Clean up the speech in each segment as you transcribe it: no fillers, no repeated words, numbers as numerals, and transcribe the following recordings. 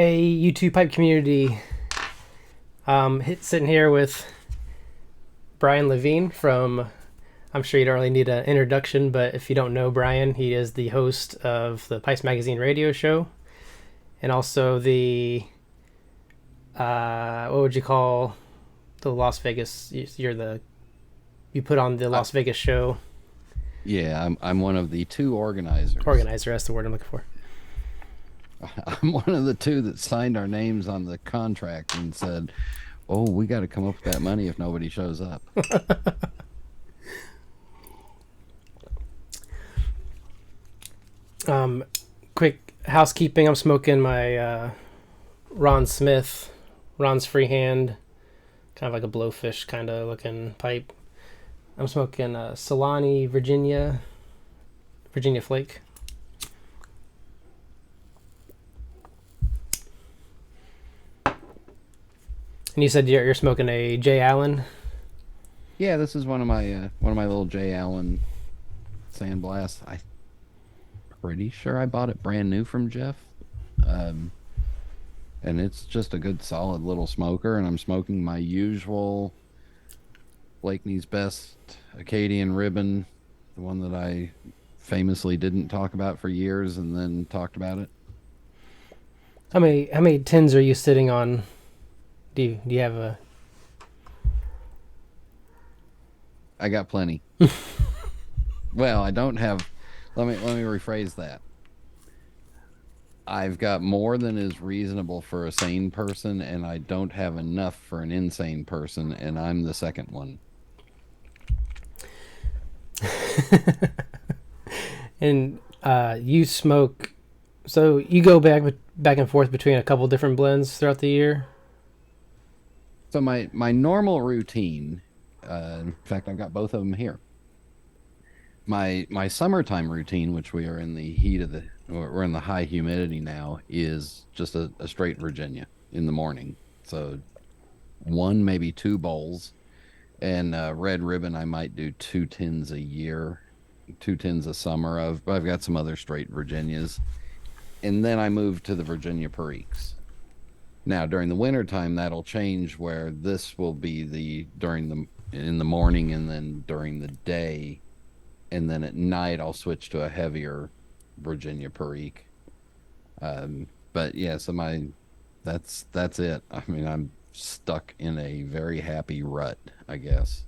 Hey, YouTube pipe community. Sitting here with Brian Levine from. I'm sure you don't really need an introduction, but if you don't know Brian, he is the host of the Pipes Magazine radio show, and also the what would you call the Las Vegas? You're the you put on the I, Las Vegas show yeah, I'm one of the two organizers. organizer. That's the word I'm looking for. I'm one of the two that signed our names on the contract and said, "Oh, we got to come up with that money if nobody shows up." Um, Quick housekeeping. I'm smoking my Ron Smith, Ron's freehand, kind of like a blowfish kind of looking pipe. I'm smoking Solani, Virginia Flake. And you said you're smoking a J. Allen. Yeah, this is one of my little J. Allen sandblasts. I'm pretty sure I bought it brand new from Jeff. Um, and it's just a good solid little smoker, and I'm smoking my usual Blakeney's Best Acadian Ribbon, the one that I famously didn't talk about for years and then talked about it. How many tins are you sitting on? Do you have a? I got plenty. Well, I don't have. Let me rephrase that. I've got more than is reasonable for a sane person, and I don't have enough for an insane person, and I'm the second one. And you smoke, so you go back and forth between a couple different blends throughout the year. So my normal routine, in fact, I've got both of them here. My summertime routine, which we are in the heat of the, we're in the high humidity now, is just a straight Virginia in the morning. So one, maybe two bowls, and red ribbon. I might do 2 tins a year, 2 tins a summer of. But I've got some other straight Virginias, and then I move to the Virginia Periques. Now during the wintertime, that'll change where this will be the during the in the morning and then during the day, and then at night I'll switch to a heavier Virginia Perique. But yeah, so my that's it. I mean, I'm stuck in a very happy rut, I guess.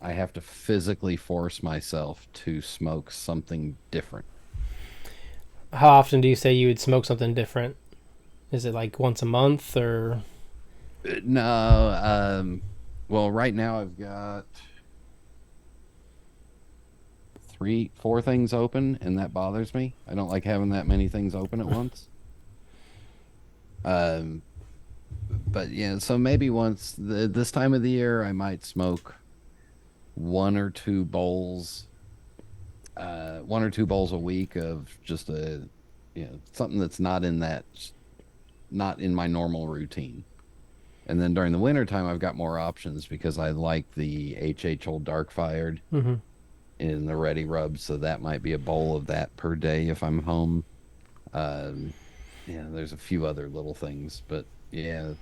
I have to physically force myself to smoke something different. How often do you say you would smoke something different? Is it like once a month or? No, well, right now I've got three, four things open, and that bothers me. I don't like having that many things open at once. Um, but yeah, so maybe this time of the year, I might smoke one or two bowls, 1 or 2 bowls a week of just something that's not in my normal routine. And then during the wintertime, I've got more options because I like the HH Old Dark Fired Mm-hmm. in the Ready Rub. So that might be a bowl of that per day if I'm home. Um, yeah, there's a few other little things, but yeah,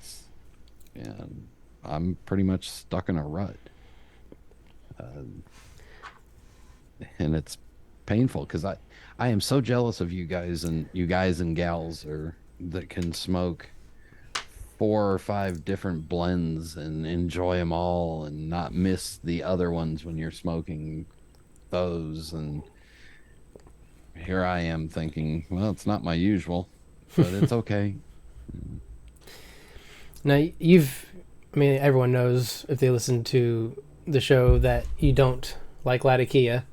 I'm pretty much stuck in a rut. Um, and it's painful because I am so jealous of you guys and gals that can smoke 4 or 5 different blends and enjoy them all and not miss the other ones when you're smoking those. And here I am thinking, well, it's not my usual, but it's okay. Now I mean, everyone knows if they listen to the show that you don't like Latakia.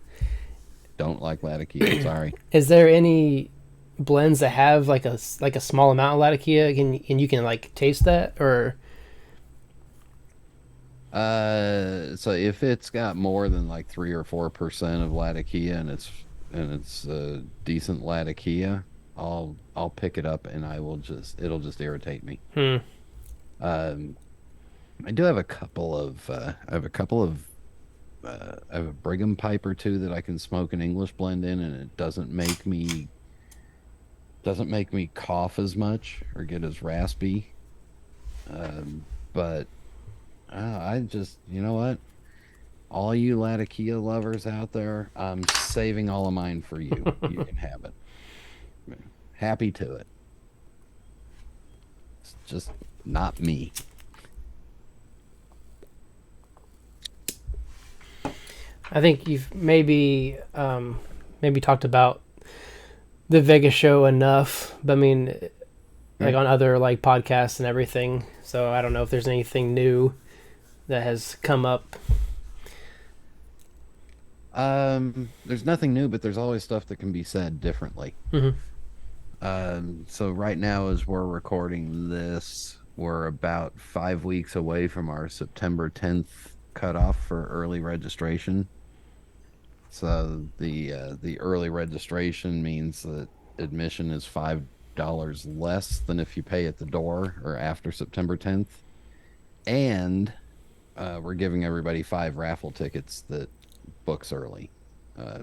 Don't like Latakia. Sorry. Is there any blends that have like a small amount of Latakia and you can like taste that or? So if it's got more than like 3 or 4% of Latakia and it's a decent Latakia, I'll pick it up and it'll just irritate me. Hmm. Um, I do have a couple of I have a Brigham pipe or two that I can smoke an English blend in, and it doesn't make me Doesn't make me cough as much or get as raspy. But I just, you know what? All you Latakia lovers out there, I'm saving all of mine for you. You can have it. Happy to it. It's just not me. I think you've maybe talked about the Vegas show enough, but I mean, like Right. on other like podcasts and everything. So I don't know if there's anything new that has come up. There's nothing new, but there's always stuff that can be said differently. Hmm. So right now, as we're recording this, we're about 5 weeks away from our September 10th cutoff for early registration. So the early registration means that admission is $5 less than if you pay at the door or after September 10th, and we're giving everybody 5 raffle tickets that books early. Uh,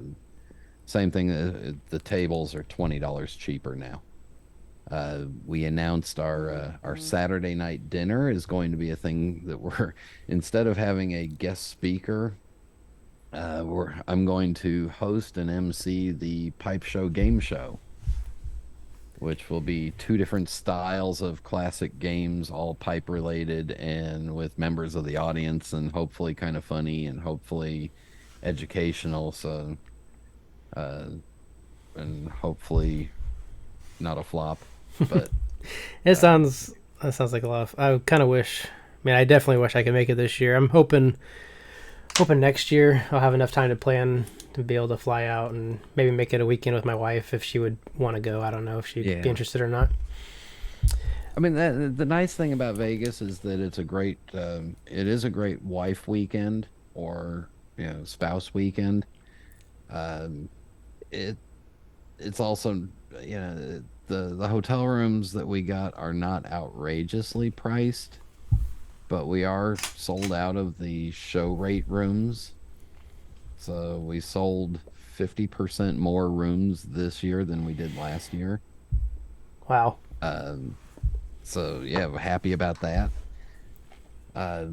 Same thing. The tables are $20 cheaper now. We announced our Saturday night dinner is going to be a thing that we're instead of having a guest speaker, I'm going to host and MC the pipe show game show, which will be two different styles of classic games, all pipe related and with members of the audience, and hopefully kind of funny and hopefully educational. So, uh, and hopefully not a flop, but It uh, sounds that sounds like a lot. I kind of wish. I mean, I definitely wish I could make it this year. I'm hoping next year I'll have enough time to plan to be able to fly out and maybe make it a weekend with my wife if she would want to go. I don't know if she'd be yeah. interested or not. I mean, the nice thing about Vegas is that it is a great wife weekend or spouse weekend. Um, it it's also the hotel rooms that we got are not outrageously priced, but we are sold out of the show rate rooms. So we sold 50% more rooms this year than we did last year. Wow. Um, so yeah, we're happy about that. Uh,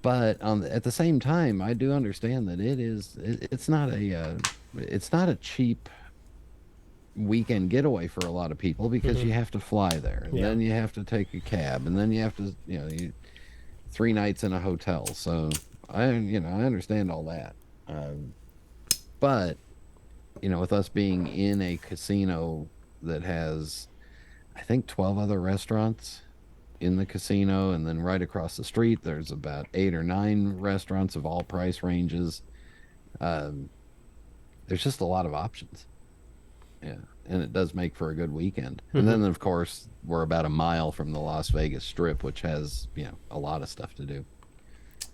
but at the same time, I do understand that it's not a cheap weekend getaway for a lot of people because Hmm. you have to fly there and Yeah. then you have to take a cab and then you have to 3 nights in a hotel. So I understand all that. But with us being in a casino that has I think 12 other restaurants in the casino, and then right across the street there's about 8 or 9 restaurants of all price ranges. Um, there's just a lot of options. Yeah, and it does make for a good weekend. And Hmm. then of course we're about a mile from the Las Vegas Strip, which has a lot of stuff to do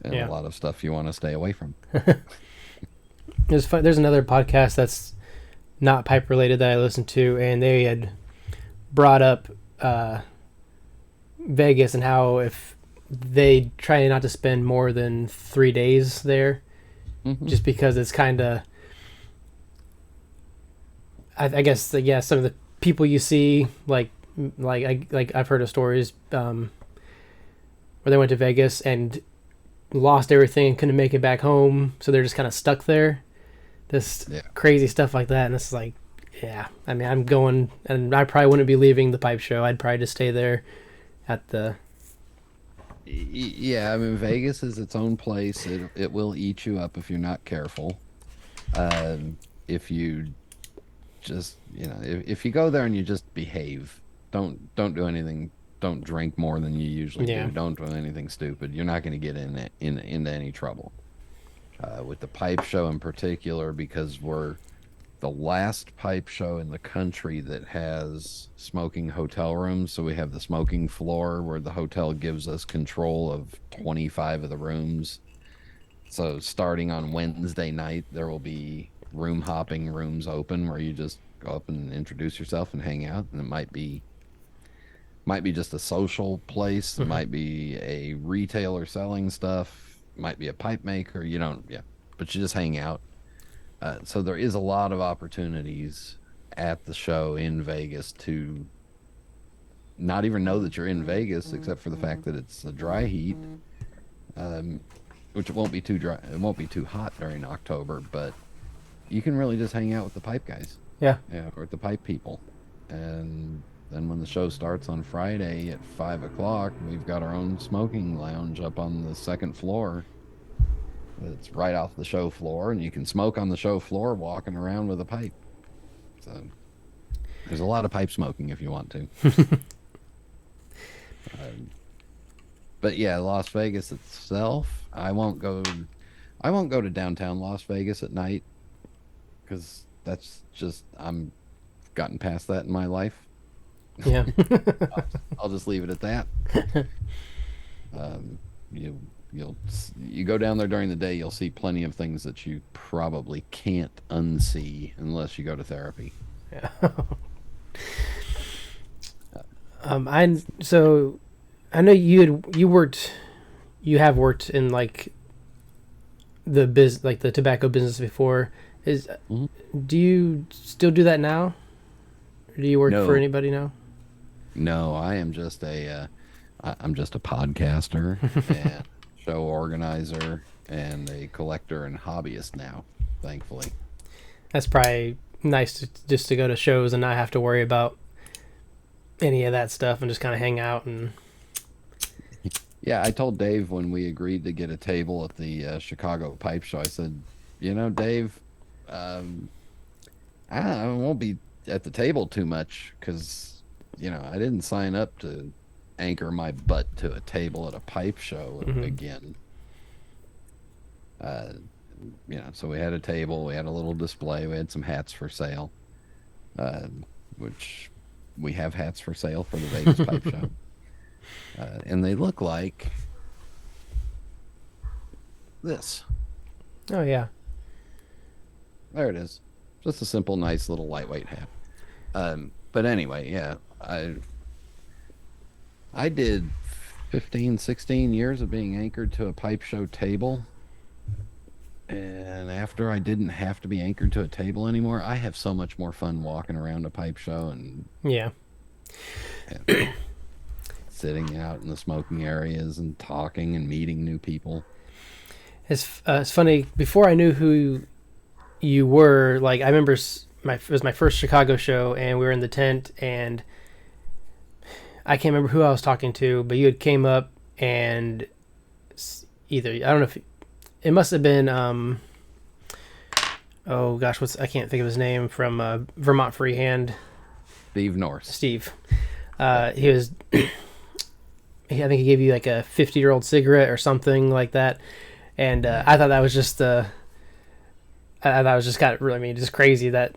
and a Yeah. lot of stuff you want to stay away from. There's another podcast that's not pipe related that I listened to, and they had brought up uh, Vegas and how if they try not to spend more than 3 days there, Hmm. just because it's kind of, I guess, yeah, some of the people you see, like I've heard of stories where they went to Vegas and lost everything and couldn't make it back home, so they're just kind of stuck there. This Yeah. crazy stuff like that, and it's like, yeah, I mean, I'm going, and I probably wouldn't be leaving the pipe show. I'd probably just stay there at the. Yeah, I mean Vegas is its own place. It will eat you up if you're not careful. If you just if you go there and you just behave, don't do anything, don't drink more than you usually Yeah. do, don't do anything stupid, you're not going to get into any trouble with the pipe show in particular, because we're the last pipe show in the country that has smoking hotel rooms. So we have the smoking floor where the hotel gives us control of 25 of the rooms. So starting on Wednesday night, there will be room hopping rooms open where you just go up and introduce yourself and hang out. And it might be just a social place. It Hmm. might be a retailer selling stuff. It might be a pipe maker. Yeah, but you just hang out. So there is a lot of opportunities at the show in Vegas to not even know that you're in Vegas, except for the fact that it's a dry heat, um, which it won't be too dry. It won't be too hot during October, but you can really just hang out with the pipe guys, Yeah. or with the pipe people. And then when the show starts on Friday at 5 o'clock, we've got our own smoking lounge up on the second floor. It's right off the show floor, and you can smoke on the show floor walking around with a pipe. So there's a lot of pipe smoking if you want to. Um, but yeah, Las Vegas itself, I won't go. I won't go to downtown Las Vegas at night because that's just I'm gotten past that in my life. Yeah. I'll just leave it at that. Um, you you go down there during the day, you'll see plenty of things that you probably can't unsee unless you go to therapy. Yeah. So I know you have worked in like the tobacco business before. Do you still do that now? Or do you work for anybody now? No, I'm just a podcaster and show organizer and a collector and hobbyist now, thankfully. That's probably nice just to go to shows and not have to worry about any of that stuff and just kind of hang out. And yeah, I told Dave when we agreed to get a table at the Chicago Pipe Show, I said, Dave, I won't be at the table too much because, I didn't sign up to anchor my butt to a table at a pipe show again. So we had a table, we had a little display, we had some hats for sale, which we have hats for sale for the Vegas Pipe Show. And they look like this. Oh, yeah. There it is. Just a simple, nice little lightweight hat. But anyway, yeah, I did 15, 16 years of being anchored to a pipe show table. And after I didn't have to be anchored to a table anymore, I have so much more fun walking around a pipe show and sitting out in the smoking areas and talking and meeting new people. It's funny. Before I knew who you were, like I remember it was my first Chicago show, and we were in the tent, and I can't remember who I was talking to, but you had came up and either I don't know if it must have been oh gosh, I can't think of his name from Vermont Freehand. Steve Norris. Steve. He was. I think he gave you like a 50-year-old cigarette or something like that, and I thought that was just I thought it was just kind of really, just crazy that.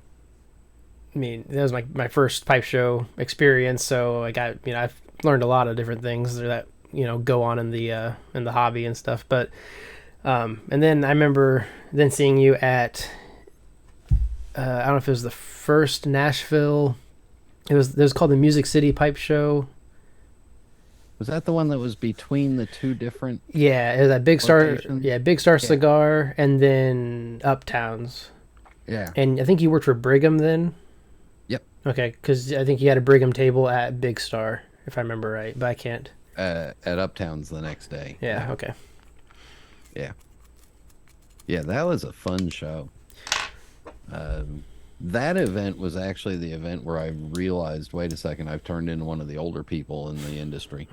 That was my first pipe show experience, so I got I've learned a lot of different things that go on in the hobby and stuff. But and then I remember then seeing you at I don't know if it was the first Nashville. It was called the Music City Pipe Show. Was that the one that was between the two different? Yeah, it was at Big Star. locations? Yeah, Big Star Cigar, and then Uptowns. Yeah. And I think you worked for Brigham then. Yep. Okay, because I think you had a Brigham table at Big Star, if I remember right, but I can't. At Uptowns the next day. Yeah. Okay. Yeah. Yeah, that was a fun show. That event was actually the event where I realized, wait a second, I've turned into one of the older people in the industry.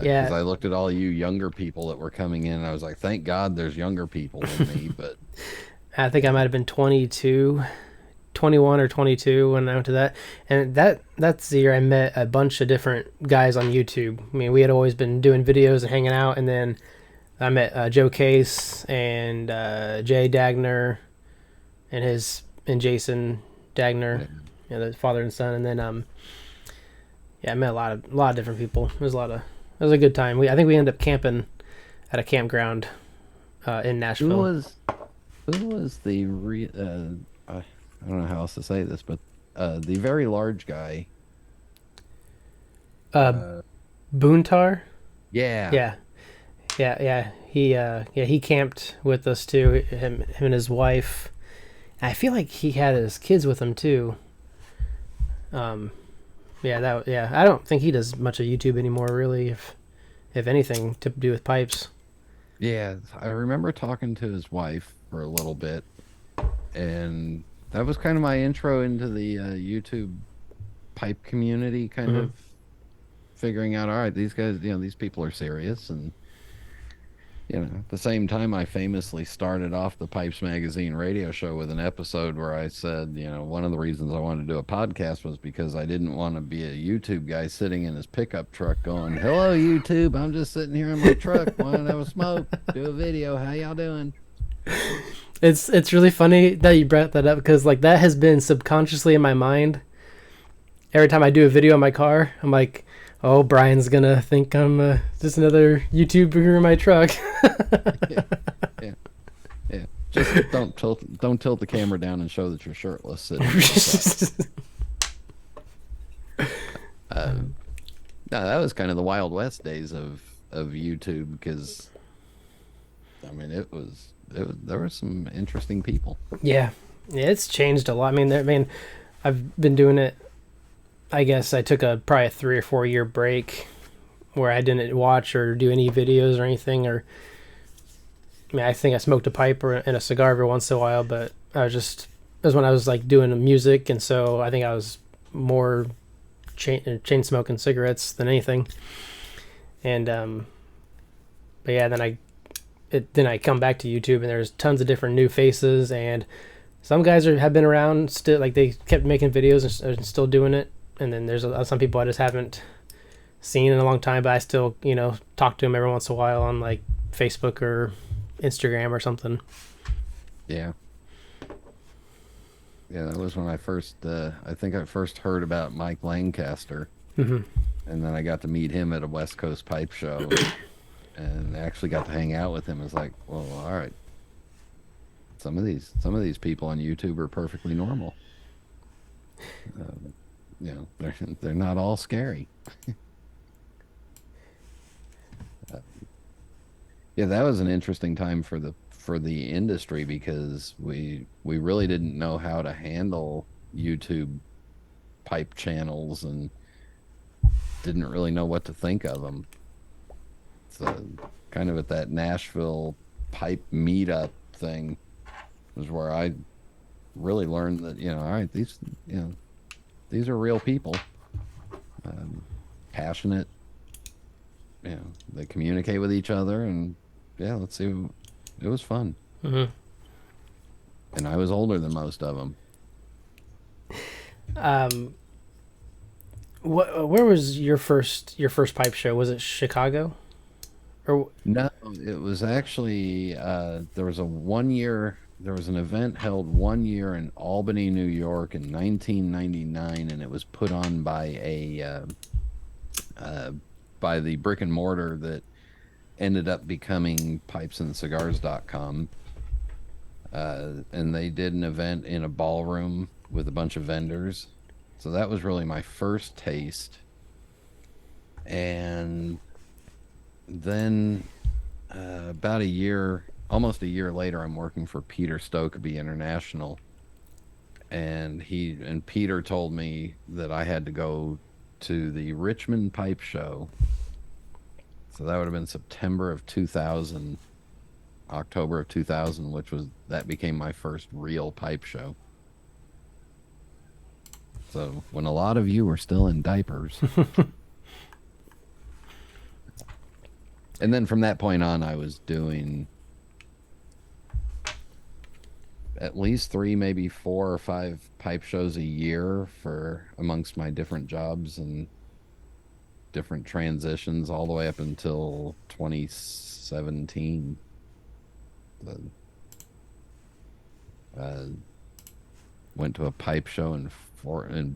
Yeah. Because I looked at all you younger people that were coming in, and I was like, thank God there's younger people than me. But I think I might have been 21 or 22 when I went to that. And that's the year I met a bunch of different guys on YouTube. We had always been doing videos and hanging out, and then I met Joe Case and Jay Dagner and Jason Dagner, the father and son. And then I met a lot of different people. It was a good time. I think we ended up camping at a campground in Nashville. Who was the I don't know how else to say this, but the very large guy. Boontar? Yeah. Yeah. He camped with us too. Him and his wife. I feel like he had his kids with him too. Um, yeah. I don't think he does much of YouTube anymore, really. If anything, to do with pipes. Yeah, I remember talking to his wife for a little bit, and that was kind of my intro into the YouTube pipe community, kind Mm-hmm. of figuring out, all right, these guys, these people are serious. And, at the same time, I famously started off the Pipes Magazine radio show with an episode where I said, one of the reasons I wanted to do a podcast was because I didn't want to be a YouTube guy sitting in his pickup truck going, "Hello, YouTube. I'm just sitting here in my truck. Want to have a smoke, do a video. How y'all doing?" It's really funny that you brought that up because like that has been subconsciously in my mind. Every time I do a video in my car, I'm like, "Oh, Brian's gonna think I'm just another YouTuber in my truck." Yeah, yeah, yeah. Just don't tilt the camera down and show that you're shirtless sitting in the truck. No, that was kind of the Wild West days of YouTube because I mean there were some interesting people. Yeah, it's changed a lot. I've been doing it. I guess I took probably a 3 or 4 year break where I didn't watch or do any videos or anything. I think I smoked a pipe and a cigar every once in a while, but it was when I was like doing music, and so I think I was more chain smoking cigarettes than anything. And but yeah, then I come back to YouTube and there's tons of different new faces, and some guys have been around still, like they kept making videos and still doing it. And then there's some people I just haven't seen in a long time, but I still talk to them every once in a while on like Facebook or Instagram or something. Yeah. Yeah, that was when I think I first heard about Mike Lancaster. Mm-hmm. And then I got to meet him at a West Coast pipe show and actually got to hang out with him. It's like, well, all right. Some of these people on YouTube are perfectly normal. They're not all scary. Yeah, that was an interesting time for the industry because we really didn't know how to handle YouTube pipe channels and didn't really know what to think of them. So kind of at that Nashville pipe meetup thing was where I really learned that, all right, these are real people, passionate, they communicate with each other, and yeah, let's see, it was fun. Mm-hmm. And I was older than most of them. Where was your first pipe show? Was it Chicago? Or No, it was actually there was an event held 1 year in Albany, New York in 1999, and it was put on by the brick and mortar that ended up becoming pipesandcigars.com. And they did an event in a ballroom with a bunch of vendors. So that was really my first taste. And then about almost a year later, I'm working for Peter Stokeby International. And Peter told me that I had to go to the Richmond Pipe Show. So that would have been September of 2000, October of 2000, that became my first real pipe show. So when a lot of you were still in diapers. And then from that point on, I was doing at least 3, maybe 4 or 5 pipe shows a year amongst my different jobs and different transitions all the way up until 2017. Went to a pipe show in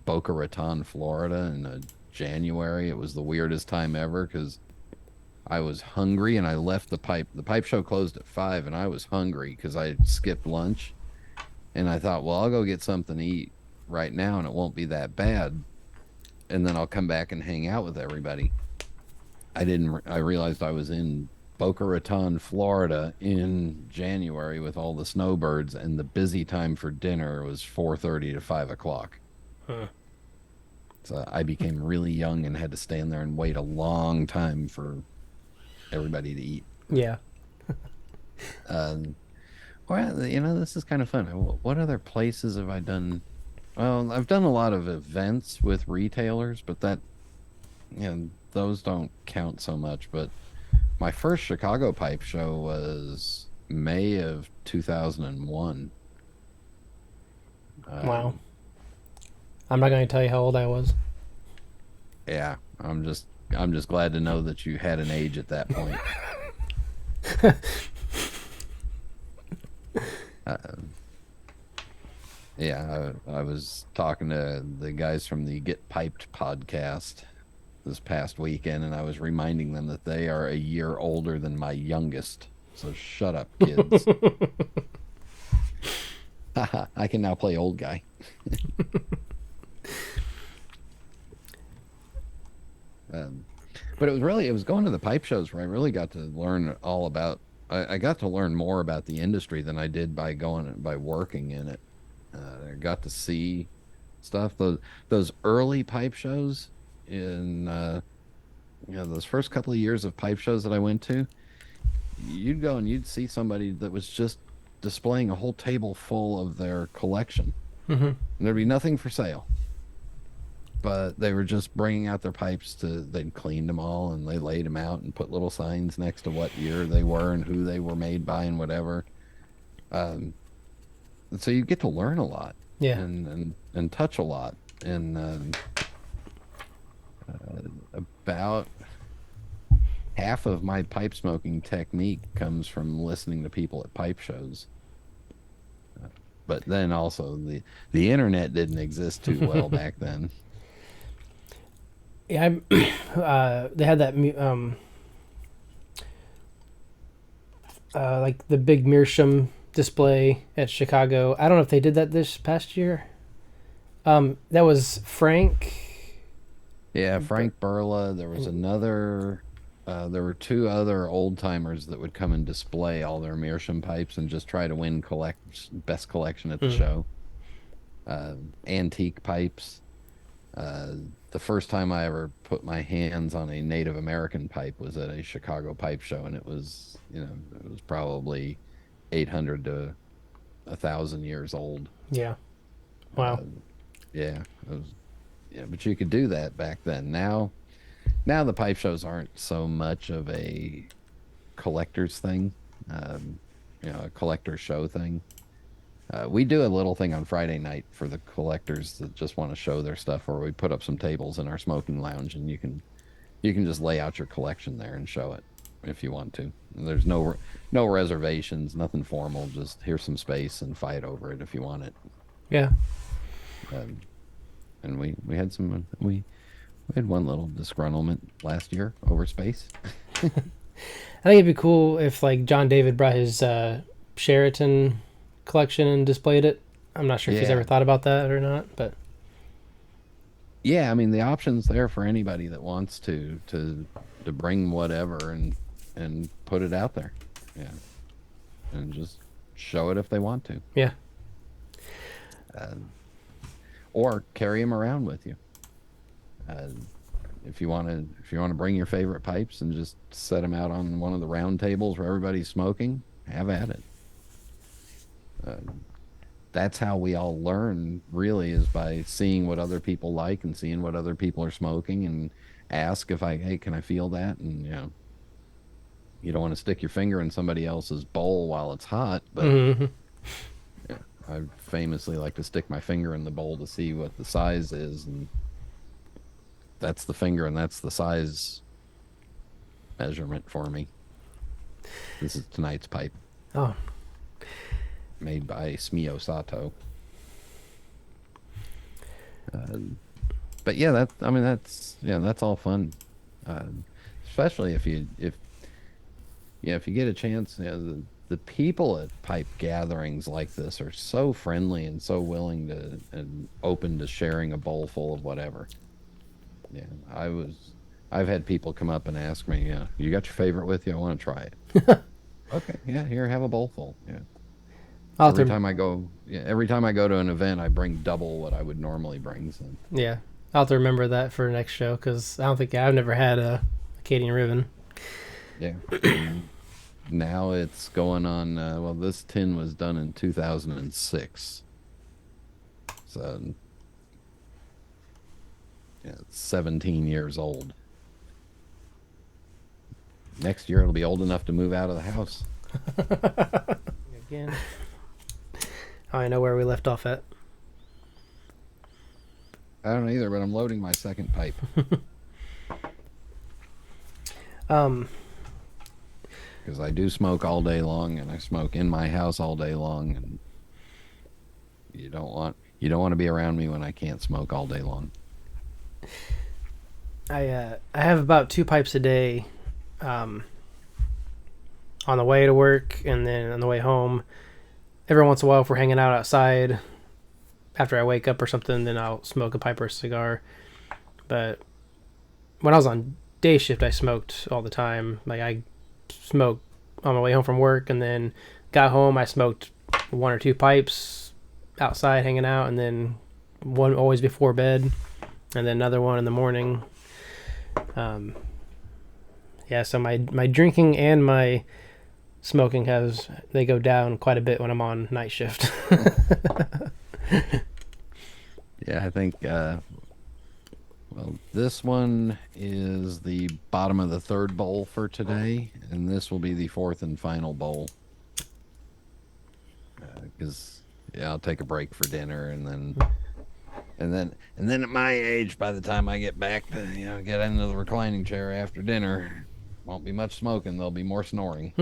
Boca Raton, Florida in January. It was the weirdest time ever because I was hungry and I left the pipe. The pipe show closed at 5 and I was hungry because I skipped lunch. And I thought, well, I'll go get something to eat right now and it won't be that bad. And then I'll come back and hang out with everybody. I realized I was in Boca Raton, Florida in January with all the snowbirds, and the busy time for dinner was 4:30 to 5 o'clock. Huh. So I became really young and had to stand there and wait a long time for everybody to eat. Yeah. Um, well, this is kind of fun. What other places have I done? Well, I've done a lot of events with retailers, but those don't count so much. But my first Chicago pipe show was May of 2001. Wow. I'm not going to tell you how old I was. Yeah, I'm just glad to know that you had an age at that point. Uh, yeah, I was talking to the guys from the Get Piped podcast this past weekend, and I was reminding them that they are a year older than my youngest. So shut up, kids. I can now play old guy. Um, but it was going to the pipe shows where I really got to learn all about, I got to learn more about the industry than I did by working in it. I got to see stuff. Those early pipe shows in, those first couple of years of pipe shows that I went to, you'd go and you'd see somebody that was just displaying a whole table full of their collection. Mm-hmm. And there'd be nothing for sale, but they were just bringing out their pipes they'd cleaned them all and they laid them out and put little signs next to what year they were and who they were made by and whatever. And so you get to learn a lot Yeah. and touch a lot. And about half of my pipe smoking technique comes from listening to people at pipe shows. But then also the internet didn't exist too well back then. Yeah, they had that like the big Meerschaum display at Chicago. I don't know if they did that this past year. That was Frank. Yeah, Frank Burla. There was another. There were two other old timers that would come and display all their Meerschaum pipes and just try to win best collection at the show. Antique pipes. The first time I ever put my hands on a Native American pipe was at a Chicago pipe show, and it was probably 800 to 1,000 years old. Yeah. Wow. Yeah, but you could do that back then. Now the pipe shows aren't so much of a collector's thing, a collector show thing. We do a little thing on Friday night for the collectors that just want to show their stuff, where we put up some tables in our smoking lounge, and you can just lay out your collection there and show it if you want to. And there's no reservations, nothing formal. Just here's some space and fight over it if you want it. Yeah. And we had we had one little disgruntlement last year over space. I think it'd be cool if like John David brought his Sheraton collection and displayed it. I'm not sure if he's ever thought about that or not, but yeah, I mean the option's there for anybody that wants to bring whatever and put it out there. Yeah. And just show it if they want to. Yeah. Or carry them around with you. If you want to bring your favorite pipes and just set them out on one of the round tables where everybody's smoking, have at it. That's how we all learn, really, is by seeing what other people like and seeing what other people are smoking, and ask hey, can I feel that? And you don't want to stick your finger in somebody else's bowl while it's hot, but yeah, I famously like to stick my finger in the bowl to see what the size is, and that's the finger and that's the size measurement for me. This is tonight's pipe. Oh. Made by Smio Sato. But yeah, that's all fun. Especially if you get a chance. The people at pipe gatherings like this are so friendly and so willing to and open to sharing a bowl full of whatever. Yeah, I've had people come up and ask me, yeah, you got your favorite with you? I want to try it. Okay, yeah, here, have a bowl full. Yeah. I'll have to, Every time I go to an event, I bring double what I would normally bring. So yeah, I'll have to remember that for next show because I don't think I've never had a Acadian ribbon. yeah, and now it's going on. Well, this tin was done in 2006, so yeah, it's 17 years old. Next year, it'll be old enough to move out of the house. Again, I know where we left off at. I don't either, but I'm loading my second pipe. Um, Because I do smoke all day long, and I smoke in my house all day long, and you don't want to be around me when I can't smoke all day long. I have about 2 pipes a day, um, on the way to work and then on the way home. Every once in a while, if we're hanging out outside after I wake up or something, then I'll smoke a pipe or a cigar. But when I was on day shift, I smoked all the time. Like I smoked on my way home from work, and then got home, I smoked 1 or 2 pipes outside hanging out, and then one always before bed, and then another one in the morning. Um, yeah, so my drinking and my smoking they go down quite a bit when I'm on night shift. Yeah, I think, well, this one is the bottom of the third bowl for today, and this will be the fourth and final bowl. Because, yeah, I'll take a break for dinner, and then at my age, by the time I get back to, get into the reclining chair after dinner, won't be much smoking. There'll be more snoring.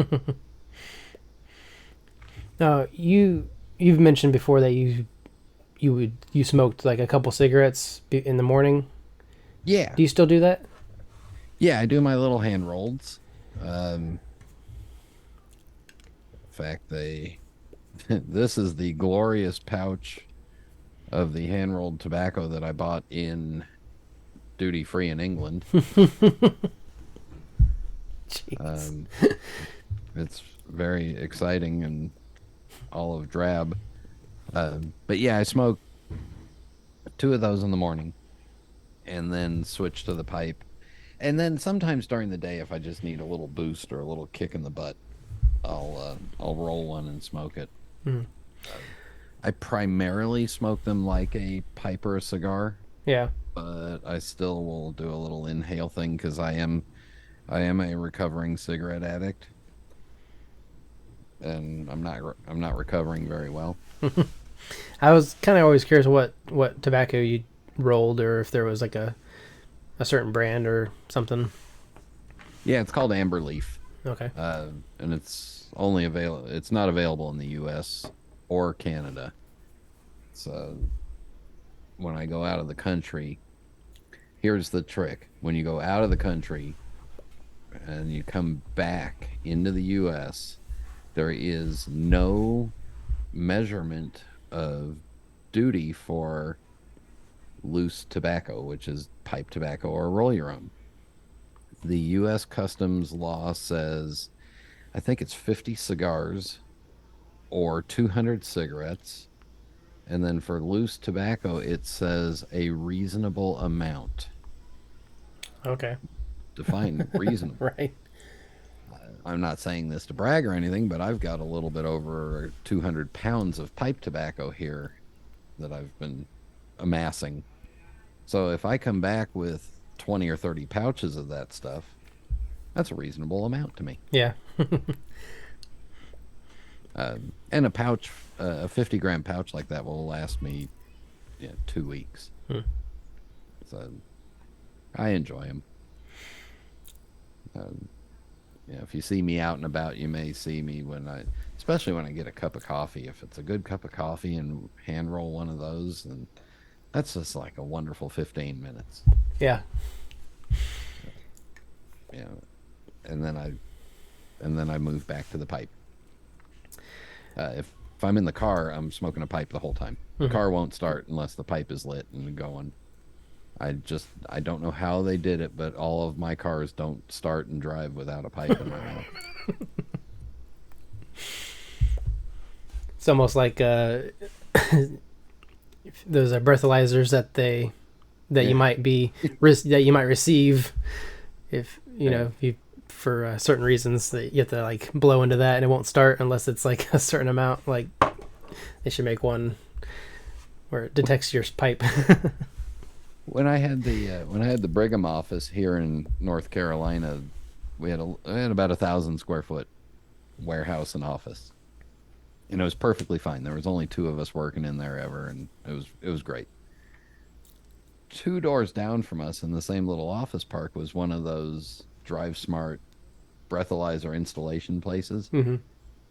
Now you've mentioned before that you smoked like a couple cigarettes in the morning. Yeah. Do you still do that? Yeah, I do my little hand rolls. In fact, this is the glorious pouch of the hand rolled tobacco that I bought in duty free in England. Jeez. It's very exciting and olive drab. But yeah, I smoke 2 of those in the morning and then switch to the pipe. And then sometimes during the day, if I just need a little boost or a little kick in the butt, I'll roll one and smoke it. Mm. I primarily smoke them like a pipe or a cigar, Yeah. but I still will do a little inhale thing because I am a recovering cigarette addict, and I'm not recovering very well. I was kind of always curious what tobacco you rolled, or if there was like a certain brand or something. Yeah, it's called Amber Leaf, Okay. and it's not available in the U.S. or Canada. So when I go out of the country, here's the trick: when you go out of the country and you come back into the U.S., there is no measurement of duty for loose tobacco, which is pipe tobacco or roll your own. The U.S. Customs law says, I think it's 50 cigars or 200 cigarettes. And then for loose tobacco, it says a reasonable amount. Okay. Define reasonable. Right. I'm not saying this to brag or anything, but I've got a little bit over 200 pounds of pipe tobacco here that I've been amassing. So if I come back with 20 or 30 pouches of that stuff, that's a reasonable amount to me. Yeah. And a pouch, a 50-gram pouch like that will last me 2 weeks. Hmm. So I enjoy them. If you see me out and about, you may see me especially when I get a cup of coffee. If it's a good cup of coffee and hand roll one of those, then that's just like a wonderful 15 minutes. Yeah. Yeah. And then I move back to the pipe. If I'm in the car, I'm smoking a pipe the whole time. The car won't start unless the pipe is lit and going. I don't know how they did it, but all of my cars don't start and drive without a pipe in my mouth. It's almost like those are breathalyzers that you might that you might receive if you for certain reasons that you have to like blow into that and it won't start unless it's like a certain amount. Like they should make one where it detects your pipe. When I had the Brigham office here in North Carolina, we had about 1,000 square foot warehouse and office, and it was perfectly fine. There was only two of us working in there ever, and it was great. Two doors down from us in the same little office park was one of those Drive Smart breathalyzer installation places. Mm-hmm.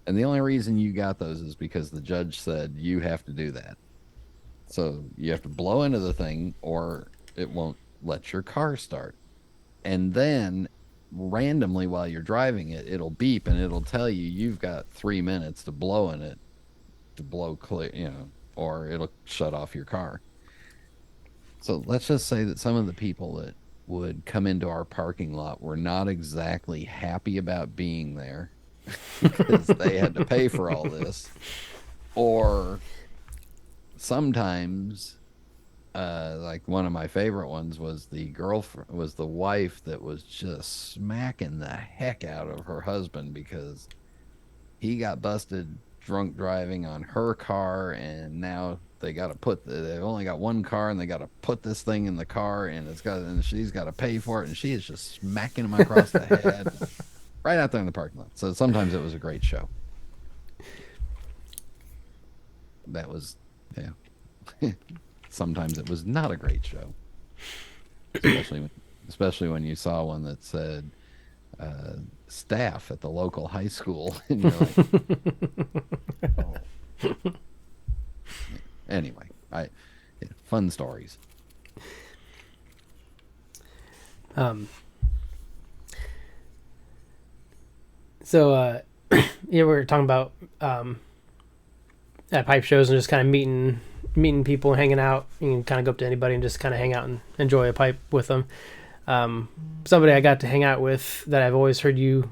And the only reason you got those is because the judge said you have to do that. So you have to blow into the thing or it won't let your car start. And then randomly while you're driving it, it'll beep and it'll tell you you've got 3 minutes to blow in it to blow clear, or it'll shut off your car. So let's just say that some of the people that would come into our parking lot were not exactly happy about being there because they had to pay for all this. Or sometimes, like one of my favorite ones was the wife that was just smacking the heck out of her husband because he got busted drunk driving on her car, and now they've only got one car and they got to put this thing in the car and she's got to pay for it, and she is just smacking him across the head right out there in the parking lot. So sometimes it was a great show. That was, yeah. Sometimes it was not a great show, especially when you saw one that said staff at the local high school, and you're like, oh. Anyway, fun stories. So we were talking about at pipe shows and just kind of meeting people and hanging out. You can kind of go up to anybody and just kind of hang out and enjoy a pipe with them. Somebody I got to hang out with that I've always heard you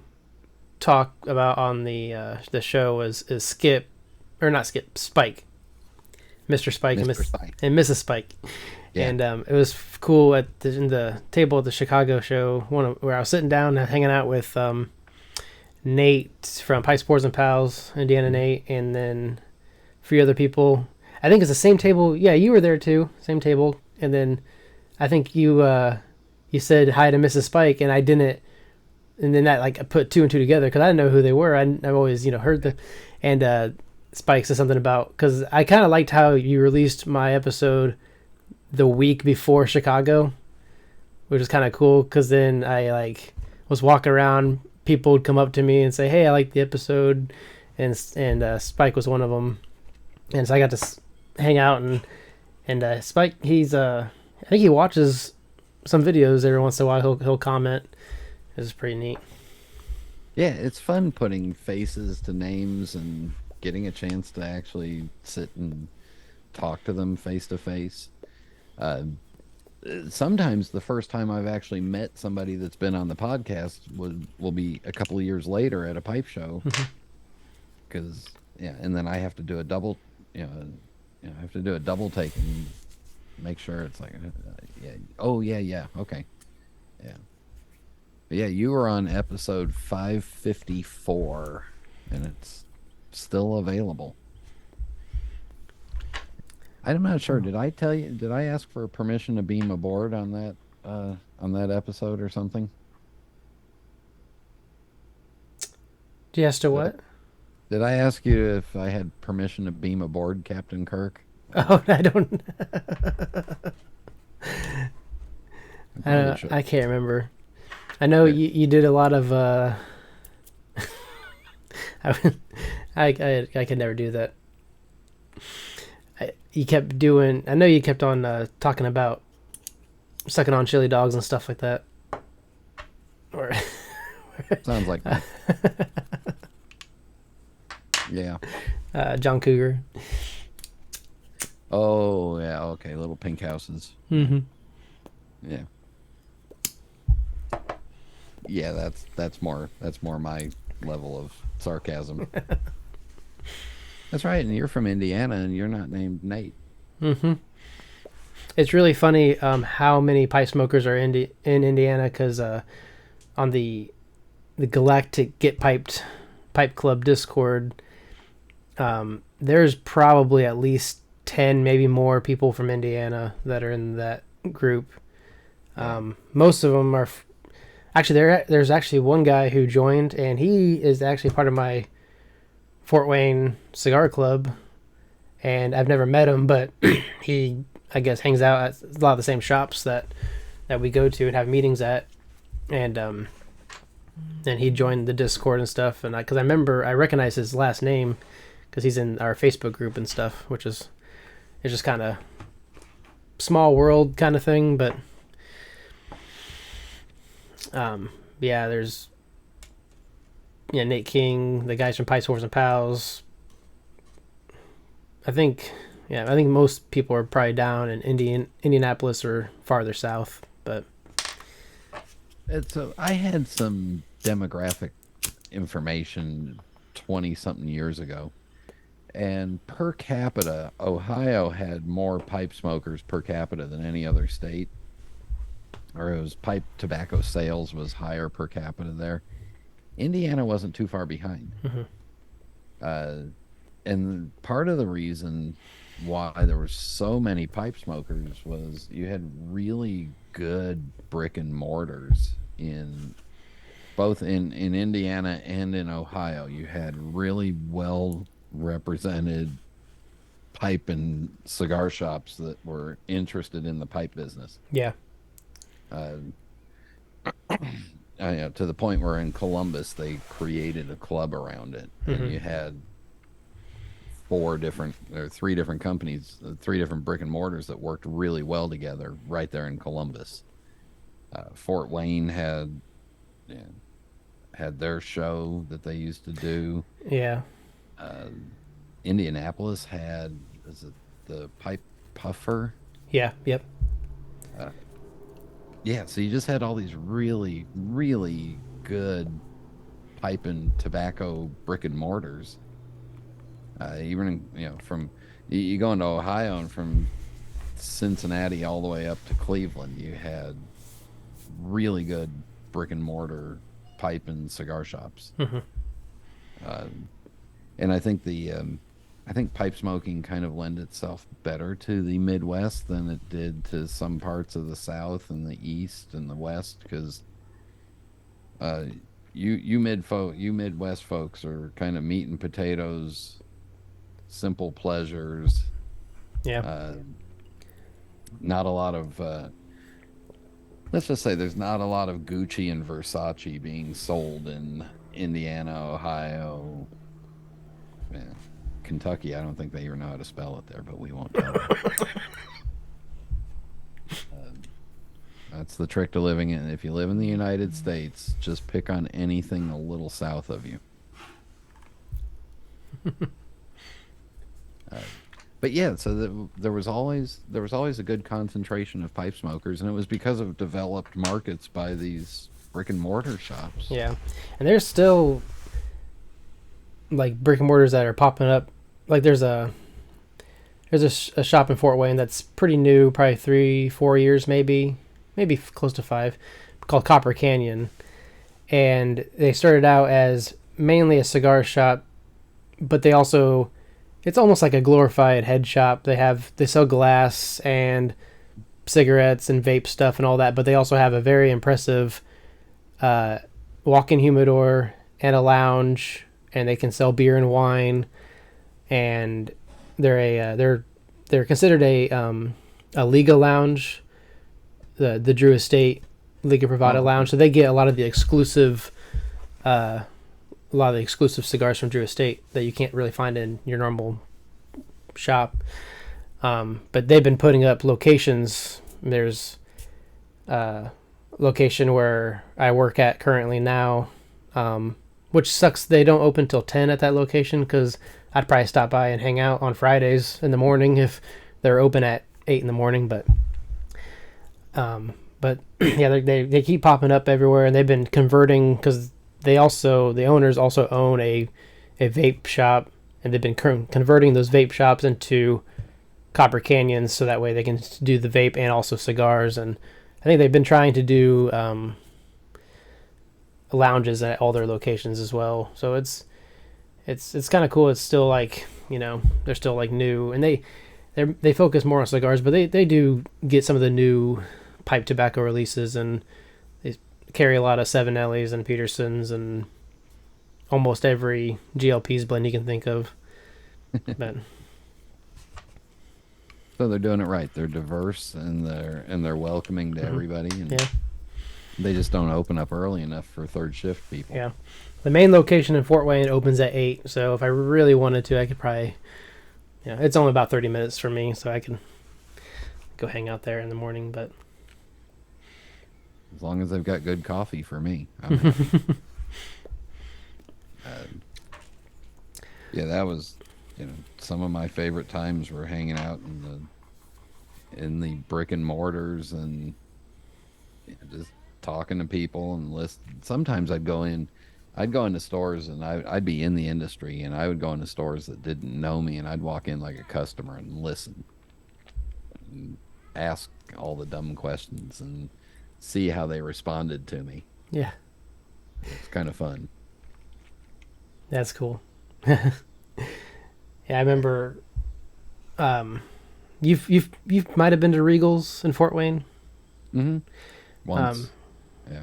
talk about on the show is Spike, Mr. Spike, and Mrs. Spike. Yeah. And it was cool in the table at the Chicago show, where I was sitting down and hanging out with Nate from Pipe Sports and Pals, Indiana Nate, and then 3 other people. I think it's the same table. Yeah, you were there too, same table. And then I think you said hi to Mrs. Spike, and I didn't. And then that like I put 2 and 2 together because I didn't know who they were. I've always heard them. And Spike said something about, because I kind of liked how you released my episode the week before Chicago, which is kind of cool, because then I like was walking around, people would come up to me and say, hey, I like the episode, and Spike was one of them, and so I got to hang out, and Spike, he's I think he watches some videos every once in a while. He'll comment. It's pretty neat. Yeah, it's fun putting faces to names and getting a chance to actually sit and talk to them face to face. Sometimes the first time I've actually met somebody that's been on the podcast will be a couple of years later at a pipe show, because and then I have to do a double, I have to do a double take and make sure it's like, okay, yeah. But yeah, you were on episode 554, and it's still available. I'm not sure. Did I tell you? Did I ask for permission to beam aboard on that episode or something? Did you ask to what? Did I ask you if I had permission to beam aboard, Captain Kirk? Oh, I don't. I can't remember. I know you did a lot of. I could never do that. You kept doing. I know you kept on talking about sucking on chili dogs and stuff like that. Or sounds like that. Yeah. John Cougar. Oh yeah. Okay. Little pink houses. Mm-hmm. Yeah. Yeah, that's more my level of sarcasm. That's right, and you're from Indiana and you're not named Nate. Mm-hmm. It's really funny how many pipe smokers are in Indiana because on the Galactic Get Piped Pipe Club Discord, there's probably at least 10, maybe more people from Indiana that are in that group. Most of them are actually there's actually one guy who joined, and he is actually part of my Fort Wayne Cigar Club, and I've never met him, but he, I guess, hangs out at a lot of the same shops that we go to and have meetings at, and he joined the Discord and stuff, and because I recognize his last name because he's in our Facebook group and stuff, which is it's just kind of small world kind of thing, but yeah, there's Nate King, the guys from Pipes, Whores, and Pals. I think most people are probably down in Indianapolis or farther south, but I had some demographic information 20 something years ago, and per capita, Ohio had more pipe smokers per capita than any other state, or it was pipe tobacco sales was higher per capita there. Indiana wasn't too far behind. And part of the reason why there were so many pipe smokers was you had really good brick and mortars in both in Indiana and in Ohio. You had really well represented pipe and cigar shops that were interested in the pipe business. yeah. To the point where in Columbus they created a club around it, and you had three different companies, three different brick and mortars that worked really well together right there in Columbus. Fort Wayne had their show that they used to do. Yeah. Indianapolis had, is it the Pipe Puffer? Yeah. Yep. Yeah, so you just had all these really, really good pipe and tobacco brick and mortars. Even from you go into Ohio, and from Cincinnati all the way up to Cleveland, you had really good brick and mortar pipe and cigar shops. And I think I think pipe smoking kind of lend itself better to the Midwest than it did to some parts of the South and the East and the West, because you Midwest folks are kind of meat and potatoes, simple pleasures. Yeah. Not a lot of let's just say there's not a lot of Gucci and Versace being sold in Indiana, Ohio, Kentucky. I don't think they even know how to spell it there, but we won't tell them. That's the trick to living in. If you live in the United States, just pick on anything a little south of you. But yeah, so there was always a good concentration of pipe smokers, and it was because of developed markets by these brick and mortar shops. Yeah, and there's still like brick and mortars that are popping up. Like there's a shop in Fort Wayne that's pretty new, probably 3-4 years, maybe close to 5, called Copper Canyon, and they started out as mainly a cigar shop, but they also, it's almost like a glorified head shop. They sell glass and cigarettes and vape stuff and all that, but they also have a very impressive walk-in humidor and a lounge, and they can sell beer and wine, and they're considered a Liga lounge, the Drew Estate Liga Privada lounge, so they get a lot of the exclusive cigars from Drew Estate that you can't really find in your normal shop. But they've been putting up locations. There's a location where I work at currently now, which sucks. They don't open till 10 at that location, because I'd probably stop by and hang out on Fridays in the morning if they're open at 8 in the morning. But But yeah, they keep popping up everywhere, and they've been converting because the owners also own a vape shop, and they've been converting those vape shops into Copper Canyons, so that way they can do the vape and also cigars. And I think they've been trying to do lounges at all their locations as well. So it's kind of cool. It's still like, they're still like new, and they focus more on cigars, but they do get some of the new pipe tobacco releases, and they carry a lot of 7Ls and Petersons and almost every GLP's blend you can think of. But So they're doing it right. They're diverse and they're welcoming to everybody, and yeah, they just don't open up early enough for third shift people. yeah. The main location in Fort Wayne opens at 8, so if I really wanted to, I could probably, it's only about 30 minutes for me, so I can go hang out there in the morning. But As long as they've got good coffee for me, I'm happy. Yeah, that was, some of my favorite times were hanging out in the brick and mortars and just talking to people and listen. Sometimes I'd go into stores, and I'd be in the industry, and I would go into stores that didn't know me, and I'd walk in like a customer and listen and ask all the dumb questions and see how they responded to me. yeah, It's kind of fun. that's cool. Yeah, I remember. You might have been to Regal's in Fort Wayne. Mm-hmm. Once. Um, Yeah.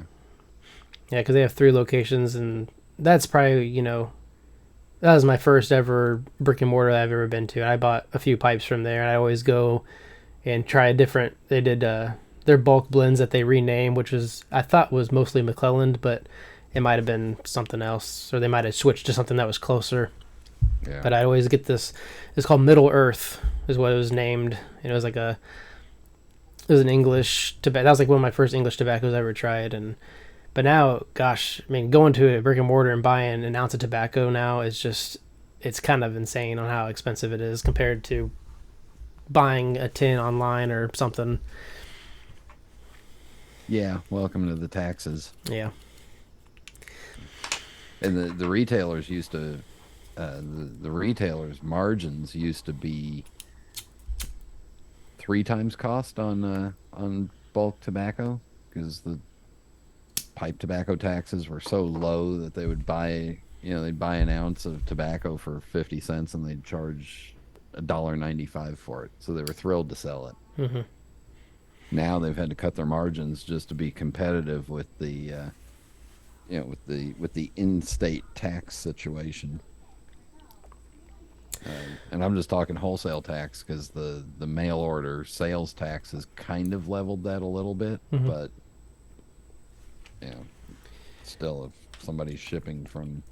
yeah, because they have 3 locations, and that's probably that was my first ever brick and mortar I've ever been to. I bought a few pipes from there, and I always go and try a different. They did their bulk blends that they renamed, which I thought was mostly McClelland, but it might have been something else, or they might have switched to something that was closer. Yeah. But I always get this. It's called Middle Earth, is what it was named. And it was like it was an English tobacco. That was like one of my first English tobaccos I ever tried. But now, gosh, I mean, going to a brick and mortar and buying an ounce of tobacco now is just, it's kind of insane on how expensive it is compared to buying a tin online or something. Yeah. Welcome to the taxes. Yeah. And the retailers used to, the retailers' margins used to be 3 times cost on bulk tobacco, because the pipe tobacco taxes were so low that they would they'd buy an ounce of tobacco for 50 cents and they'd charge $1.95 for it. So they were thrilled to sell it. Mm-hmm. Now they've had to cut their margins just to be competitive with the with the in-state tax situation. And I'm just talking wholesale tax, because the mail order sales tax has kind of leveled that a little bit, Mm-hmm. but still, if somebody's shipping from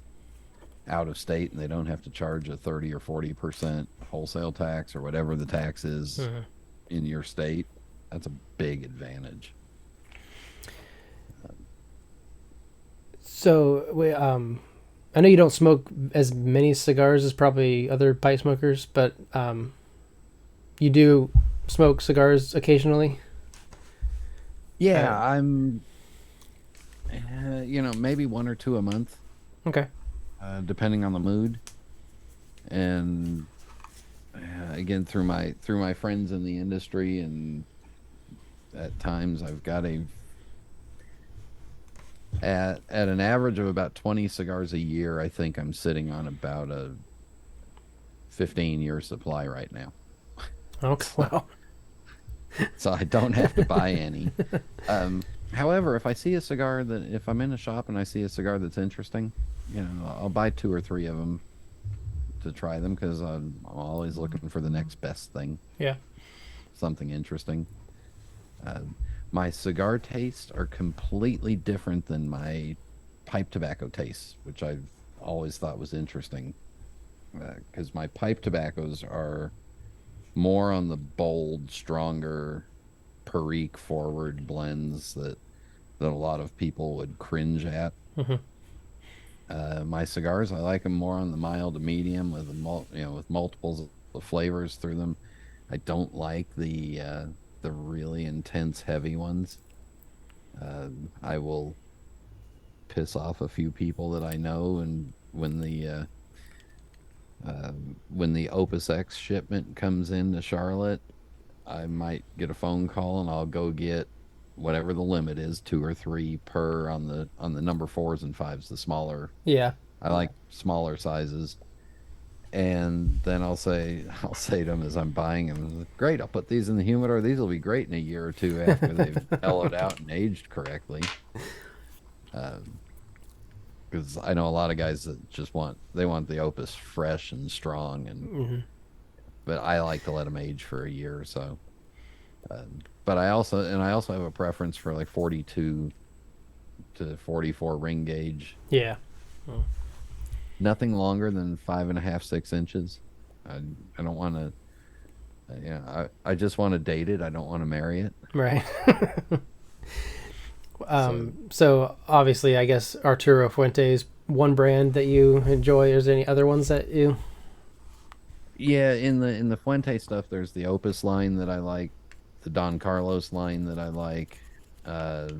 out of state and they don't have to charge a 30 or 40% wholesale tax or whatever the tax is Mm-hmm. in your state, that's a big advantage. So, I know you don't smoke as many cigars as probably other pipe smokers, but you do smoke cigars occasionally? Yeah, I'm, maybe 1 or 2 a month, Okay. depending on the mood. And again, through my friends in the industry, and at times I've got at an average of about 20 cigars a year. I think I'm sitting on about a 15-year supply right now. Okay. Wow. So I don't have to buy any. However, if I'm in a shop and I see a cigar that's interesting, I'll buy 2 or 3 of them to try them, because I'm always looking for the next best thing, Yeah. something interesting. My cigar tastes are completely different than my pipe tobacco tastes, which I've always thought was interesting, because my pipe tobaccos are more on the bold, stronger, Perique forward blends that a lot of people would cringe at. Mm-hmm. My cigars, I like them more on the mild to medium with with multiples of flavors through them. I don't like the really intense heavy ones. I will piss off a few people that I know, and when the Opus X shipment comes into Charlotte, I might get a phone call and I'll go get whatever the limit is, two or three per on the number fours and fives, the smaller. Yeah. I like smaller sizes. And then I'll say to them as I'm buying them, great, I'll put these in the humidor. These will be great in a year or two after they've mellowed out and aged correctly. Because I know a lot of guys that just want the Opus fresh and strong, and but I like to let them age for a year or so. But I also have a preference for like 42 to 44 ring gauge. Yeah. Nothing longer than 5.5, 6 inches. I don't want to. I just want to date it. I don't want to marry it. Right. So So obviously, I guess Arturo Fuente is one brand that you enjoy. Is there any other ones that you? yeah, in the Fuente stuff, there's the Opus line that I like, the Don Carlos line that I like. Um,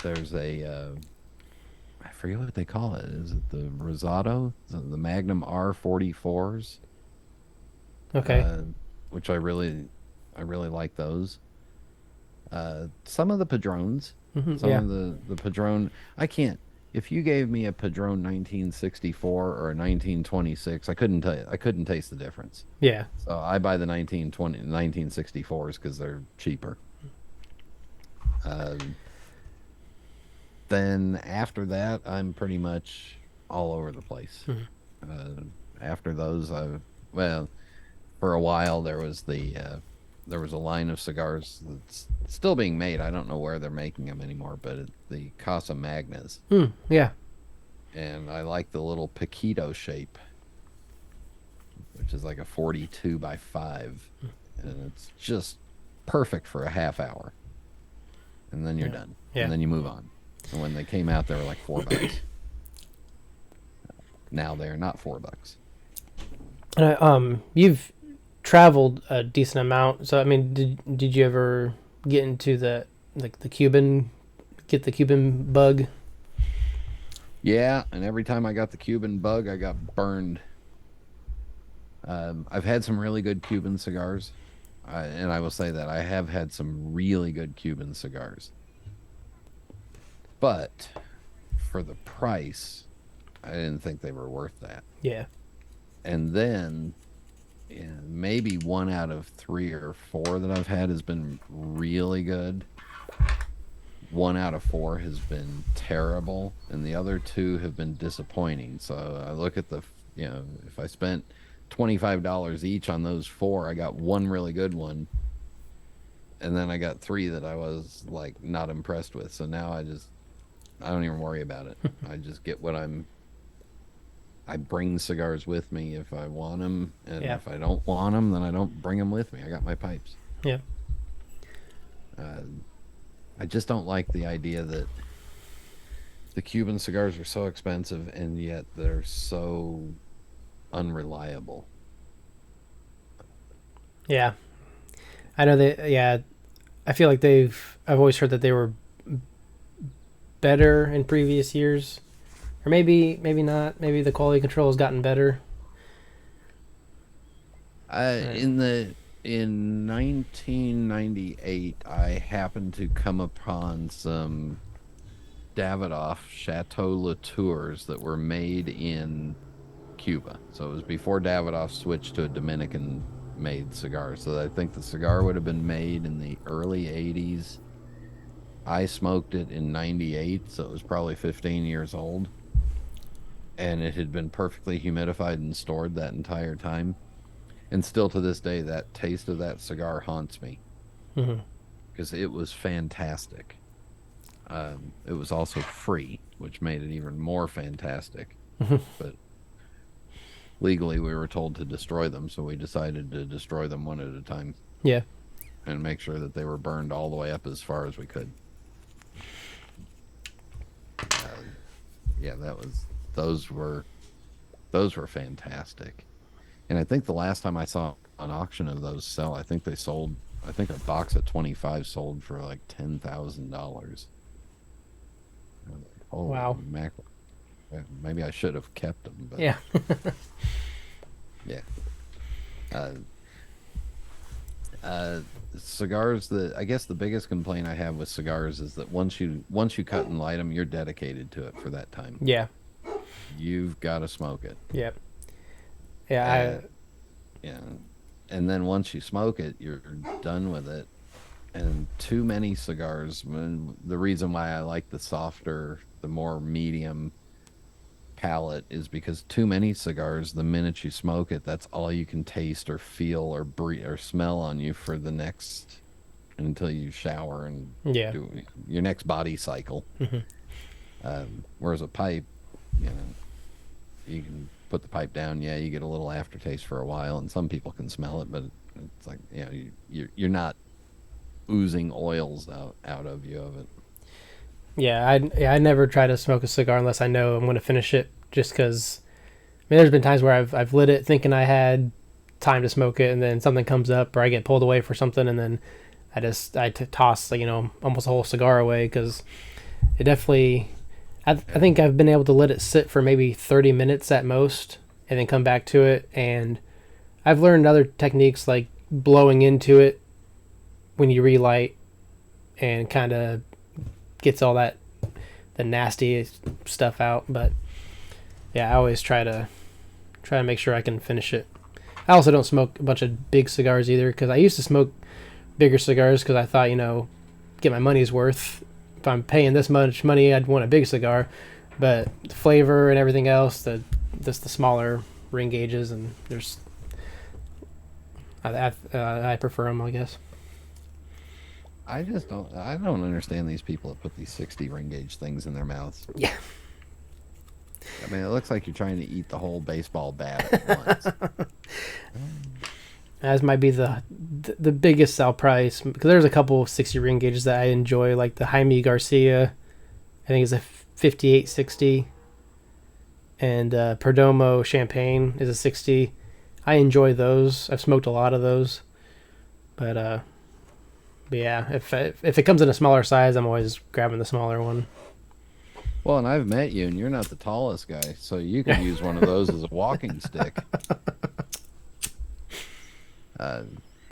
there's I forget what they call it. Is it the Rosado? The Magnum R44s? Okay. Uh, which I really like those. Some of the Padrones, some Yeah. of the Padrone, I can't. If you gave me a Padrone 1964 or a 1926, I couldn't taste the difference. Yeah. So I buy the 1964s because they're cheaper. Um, then after that, I'm pretty much all over the place. Uh, After those, well, for a while there was a line of cigars that's still being made. I don't know where they're making them anymore, but the Casa Magnas, Yeah. and I like the little Paquito shape, which is like a 42 by 5, and it's just perfect for a half hour, and then you're Yeah. done, Yeah. and then you move on. And when they came out, they were like $4. Now they're not $4. You've traveled a decent amount. So I mean, did you ever get into the like the Cuban get the Cuban bug? Yeah, and every time I got the Cuban bug, I got burned. I've had some really good Cuban cigars, and I will say that I have had some really good Cuban cigars. But for the price, I didn't think they were worth that. Yeah. And then maybe one out of three or four that I've had has been really good. One out of four has been terrible, and the other two have been disappointing. So I look at if I spent $25 each on those four, I got one really good one, and then I got three that I was like not impressed with. So now I don't even worry about it. I just get I bring cigars with me if I want them, and Yeah. if I don't want them, then I don't bring them with me. I got my pipes. Yeah. Uh, I just don't like the idea that the Cuban cigars are so expensive and yet they're so unreliable. Yeah. I know they. Yeah. I feel like I've always heard that they were better in previous years, or maybe not. Maybe the quality control has gotten better. Right. In 1998, I happened to come upon some Davidoff Chateau Latours that were made in Cuba. So it was before Davidoff switched to a Dominican made cigar. So I think the cigar would have been made in the early 80s. I smoked it in 98, so it was probably 15 years old. And it had been perfectly humidified and stored that entire time. And still to this day, that taste of that cigar haunts me Mm-hmm. because it was fantastic. It was also free, which made it even more fantastic. But legally, we were told to destroy them, so we decided to destroy them one at a time Yeah. and make sure that they were burned all the way up as far as we could. Uh, yeah, those were fantastic. And I think the last time I saw an auction of those sell, I think they sold I think a box of 25 sold for like $10,000. Holy Wow. mackerel. Yeah, maybe I should have kept them, but Yeah. yeah. Uh, uh, cigars, I guess the biggest complaint I have with cigars is that once you cut and light them, you're dedicated to it for that time. Yeah. You've got to smoke it. Yeah. Yeah. And yeah. And then once you smoke it, you're done with it. And too many cigars, the reason why I like the softer, the more medium palate is because too many cigars, the minute you smoke it, that's all you can taste or feel or breathe or smell on you for the next until you shower and Yeah. do your next body cycle. Hmm. Whereas a pipe, you know, you can put the pipe down. Yeah, you get a little aftertaste for a while, and some people can smell it, but it's like, you know, you're not oozing oils out of you of it. I never try to smoke a cigar unless I know I'm going to finish it. Just because, I mean, there's been times where I've lit it thinking I had time to smoke it, and then something comes up, or I get pulled away for something, and then I toss, like, almost a whole cigar away because it definitely. I think I've been able to let it sit for maybe 30 minutes at most, and then come back to it. And I've learned other techniques like blowing into it when you relight, and kind of gets all that the nasty stuff out. But yeah, I always try to make sure I can finish it. I also don't smoke a bunch of big cigars either, because I used to smoke bigger cigars because I thought, get my money's worth. If I'm paying this much money, I'd want a big cigar. But the flavor and everything else, just the smaller ring gauges, and I prefer them, I guess. I don't understand these people that put these 60 ring gauge things in their mouths. Yeah. I mean, it looks like you're trying to eat the whole baseball bat at once. As might be the biggest sell price, because there's a couple of 60 ring gauges that I enjoy, like the Jaime Garcia, I think it's a 5860, and Perdomo Champagne is a 60. I enjoy those. I've smoked a lot of those, but yeah, if it comes in a smaller size, I'm always grabbing the smaller one. Well, and I've met you, and you're not the tallest guy, so you could use one of those as a walking stick. Uh,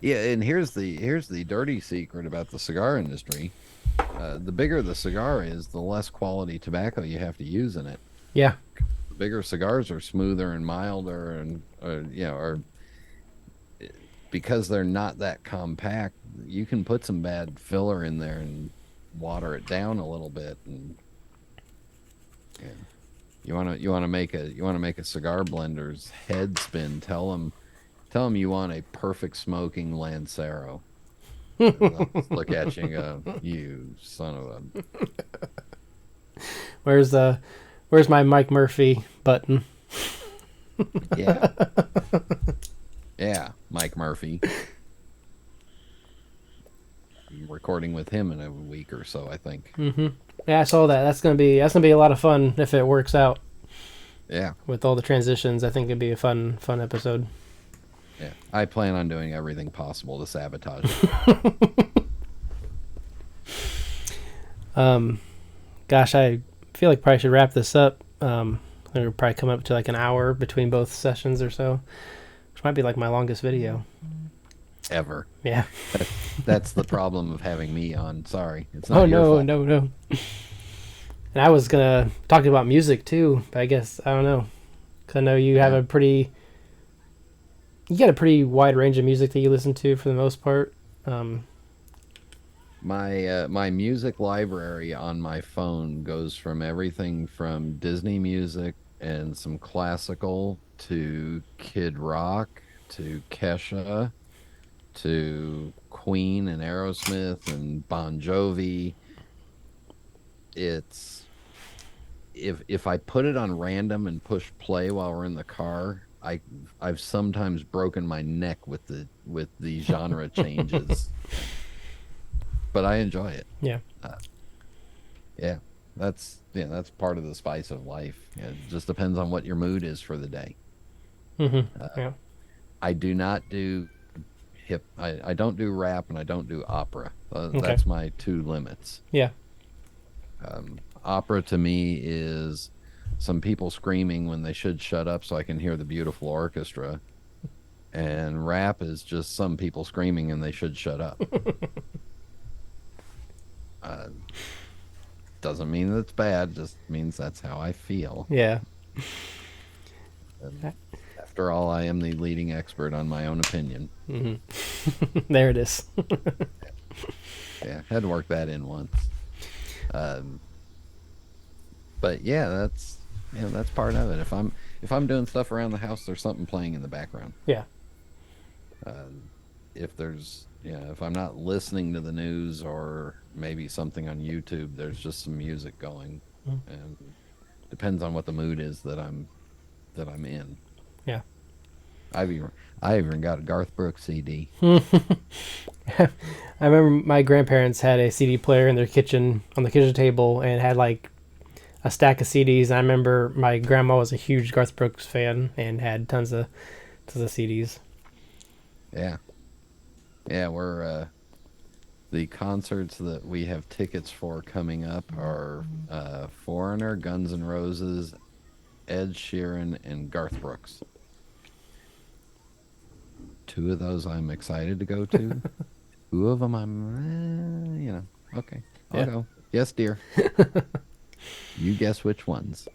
yeah, and here's the dirty secret about the cigar industry. The bigger the cigar is, the less quality tobacco you have to use in it. Yeah. The bigger cigars are smoother and milder, and or because they're not that compact, you can put some bad filler in there and water it down a little bit. And yeah, you want to make a cigar blender's head spin. Tell them you want a perfect smoking Lancero. They'll just look at you and go, "You son of a." Where's my Mike Murphy button? Yeah. Yeah, Mike Murphy. I'm recording with him in a week or so, I think. Mm-hmm. Yeah, I saw that. That's gonna be a lot of fun if it works out Yeah, with all the transitions. I think it'd be a fun episode. yeah. I plan on doing everything possible to sabotage it. Gosh, I feel like probably should wrap this up. We're probably coming up to like an hour between both sessions or so, which might be like my longest video. Ever. Yeah. That's the problem of having me on. Sorry, it's not Oh your no, fault. no. And I was gonna talk about music too, but I guess I don't know, because I know you have Yeah. you got a pretty wide range of music that you listen to for the most part. My music library on my phone goes from everything from Disney music and some classical to Kid Rock to Kesha to Queen and Aerosmith and Bon Jovi. It's if I put it on random and push play while we're in the car, I've sometimes broken my neck with the genre changes, but I enjoy it. Yeah. Yeah, that's part of the spice of life. Yeah, it just depends on what your mood is for the day. Mm-hmm. Uh, Yeah. I do not do I don't do rap and I don't do opera. Okay. That's my two limits. Yeah. Opera to me is some people screaming when they should shut up so I can hear the beautiful orchestra. And rap is just some people screaming and they should shut up. Uh, doesn't mean that's bad, just means that's how I feel. Yeah. And after all, I am the leading expert on my own opinion. There it is. Yeah, had to work that in once. Um, but yeah, that's part of it. If I'm doing stuff around the house, there's something playing in the background. Yeah. If if I'm not listening to the news or maybe something on YouTube, there's just some music going, and depends on what the mood is that I'm in. Yeah. I've even I even got a Garth Brooks CD. I remember my grandparents had a CD player in their kitchen on the kitchen table and had like a stack of CDs. And I remember my grandma was a huge Garth Brooks fan and had tons of CDs. Yeah, yeah. We're the concerts that we have tickets for coming up are Foreigner, Guns N' Roses, Ed Sheeran, and Garth Brooks. Two of those I'm excited to go to. Two of them okay, I'll Yeah. go. Yes, dear. You guess which ones.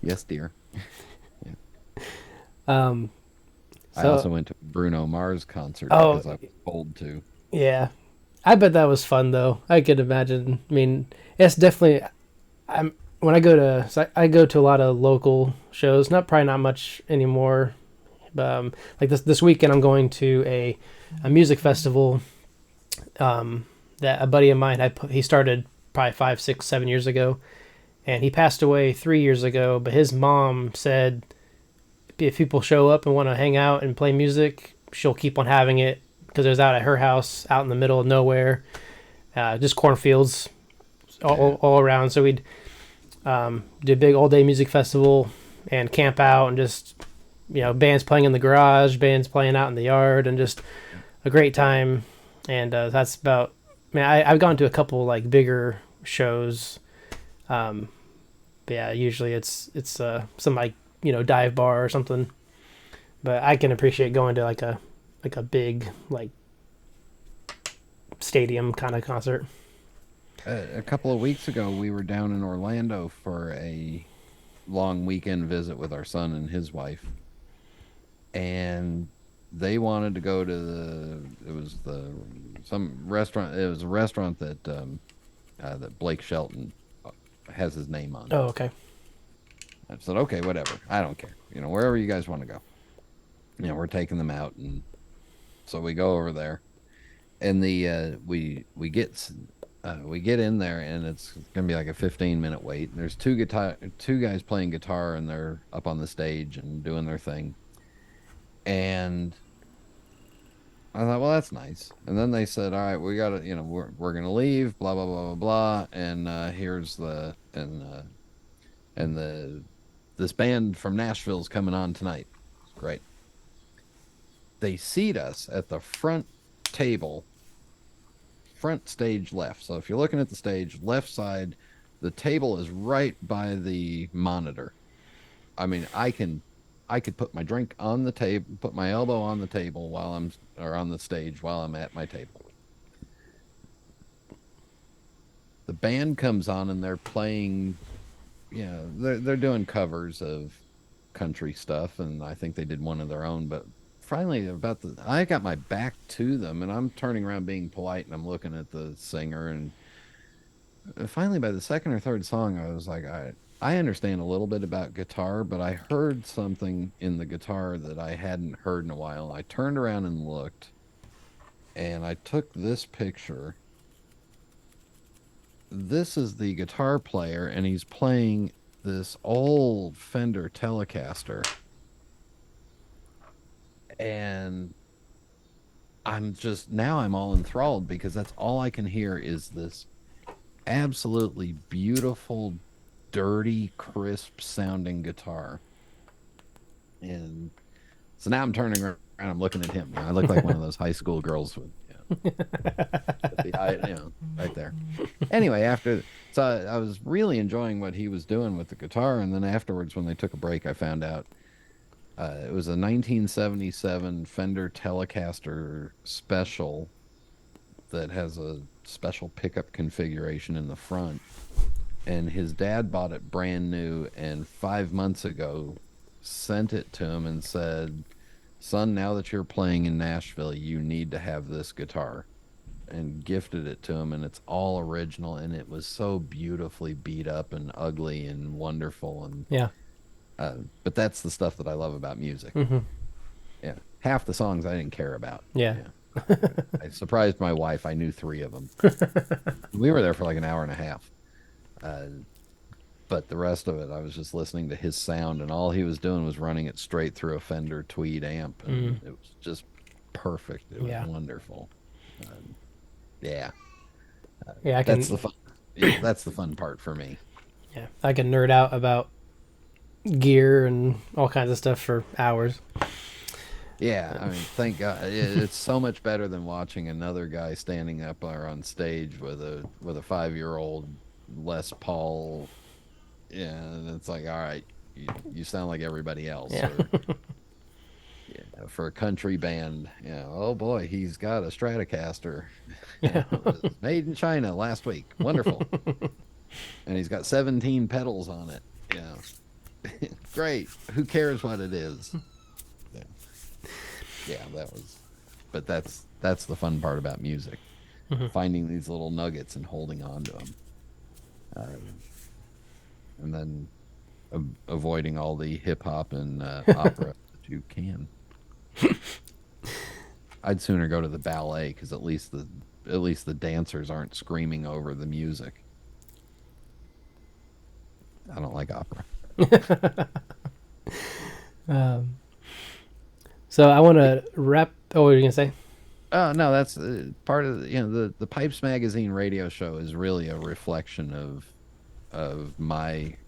Yes, dear. Yeah. Um. I So. also went to Bruno Mars concert Oh. because I was told to. Yeah. I bet that was fun though. I could imagine. I mean, it's definitely. I'm when I go to so I go to a lot of local shows. Not much anymore. Like this weekend, I'm going to a music festival that a buddy of mine he started probably 5, 6, 7 years ago, and he passed away 3 years ago. But his mom said if people show up and want to hang out and play music, she'll keep on having it because it was out at her house, out in the middle of nowhere, just cornfields Yeah. all around. So we'd do a big all day music festival and camp out and just bands playing in the garage, bands playing out in the yard, and just a great time. And that's about. I mean, I've gone to a couple like bigger shows. But yeah, usually it's some like dive bar or something. But I can appreciate going to like a big like stadium kind of concert. A couple of weeks ago, we were down in Orlando for a long weekend visit with our son and his wife, and they wanted to go to it was the some restaurant. It was a restaurant that Blake Shelton has his name on. Oh, okay. I said, okay, whatever. I don't care. Wherever you guys want to go. We're taking them out, and so we go over there, and we get in there, and it's gonna be like a 15-minute wait. And there's two guys playing guitar, and they're up on the stage and doing their thing. And I thought, well, that's nice. And then they said, all right, we gotta, we're gonna leave, blah blah blah blah blah. And here's the this band from Nashville's coming on tonight. Great. They seat us at the front table, front stage left. So if you're looking at the stage, left side, the table is right by the monitor. I mean, I could put my drink on the table, put my elbow on the table or on the stage while I'm at my table. The band comes on and they're playing, they're doing covers of country stuff, and I think they did one of their own, but finally I got my back to them and I'm turning around being polite and I'm looking at the singer, and finally by the second or third song I was like, I understand a little bit about guitar, but I heard something in the guitar that I hadn't heard in a while. I turned around and looked, and I took this picture. This is the guitar player, and he's playing this old Fender Telecaster. And I'm all enthralled because that's all I can hear is this absolutely beautiful, dirty, crisp sounding guitar. And So now I'm turning around, I'm looking at him. You know, I look like one of those high school girls with, with the eye, right there. Anyway, so I was really enjoying what he was doing with the guitar, and then afterwards, when they took a break, I found out it was a 1977 Fender Telecaster Special that has a special pickup configuration in the front, and his dad bought it brand new, and 5 months ago sent it to him and said, "Son, now that you're playing in Nashville, you need to have this guitar." And gifted it to him, and it's all original, and it was so beautifully beat up and ugly and wonderful. And Yeah. but that's the stuff that I love about music. Hmm. Yeah, half the songs I didn't care about. Yeah. Yeah, I surprised my wife. I knew three of them. We were there for like an hour and a half. Uh, but the rest of it, I was just listening to his sound, and all he was doing was running it straight through a Fender Tweed amp, and it was just perfect. It was Yeah. wonderful. Yeah, Yeah. that's the fun. Yeah, that's the fun part for me. Yeah, I can nerd out about gear and all kinds of stuff for hours. Yeah, I mean, thank God, it's so much better than watching another guy standing up or on stage with a 5-year-old Les Paul. Yeah, and it's like, all right, you sound like everybody else. Yeah. Or yeah, for a country band, oh boy, he's got a Stratocaster. Yeah. It was made in China last week. Wonderful. And he's got 17 pedals on it. Yeah. Great. Who cares what it is? Yeah. Yeah, but that's the fun part about music. Finding these little nuggets and holding on to them. And then avoiding all the hip hop and opera that you can. I'd sooner go to the ballet because at least the dancers aren't screaming over the music. I don't like opera. So I want to wrap. Oh, what were you gonna say? Oh no, that's part of the Pipes Magazine radio show is really a reflection of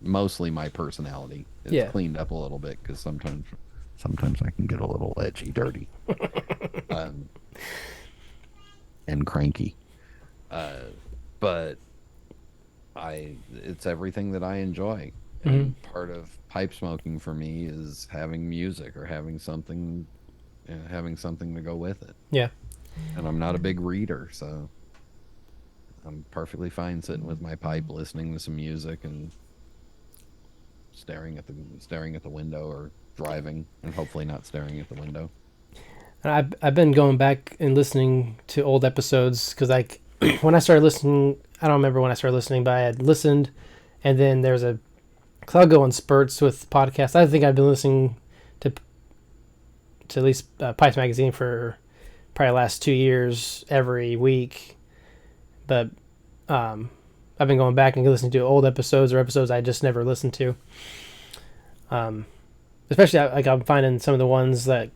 mostly my personality. It's Yeah. cleaned up a little bit because sometimes I can get a little edgy, dirty, um, and cranky. But it's everything that I enjoy. And part of pipe smoking for me is having music or having something to go with it. Yeah. And I'm not a big reader, so I'm perfectly fine sitting with my pipe, listening to some music and staring at the window, or driving and hopefully not staring at the window. And I've been going back and listening to old episodes because like when I started listening, I don't remember when I started listening, but I had listened, and then because I'll go on spurts with podcasts. I think I've been listening to at least Pipes Magazine for probably the last 2 years every week, but I've been going back and listening to old episodes or episodes I just never listened to. Especially like I'm finding some of the ones that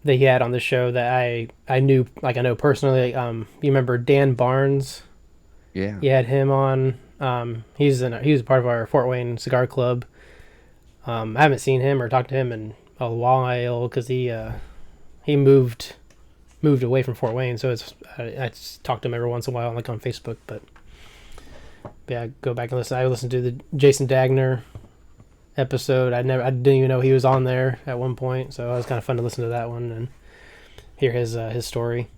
he had on the show that I knew, like I know personally. You remember Dan Barnes? Yeah. You had him on. He was a part of our Fort Wayne Cigar Club. I haven't seen him or talked to him in a while because he moved away from Fort Wayne, so I just talk to him every once in a while, like on Facebook. But yeah, I go back and listen. I listened to the Jason Dagner episode. I didn't even know he was on there at one point, so it was kind of fun to listen to that one and hear his story.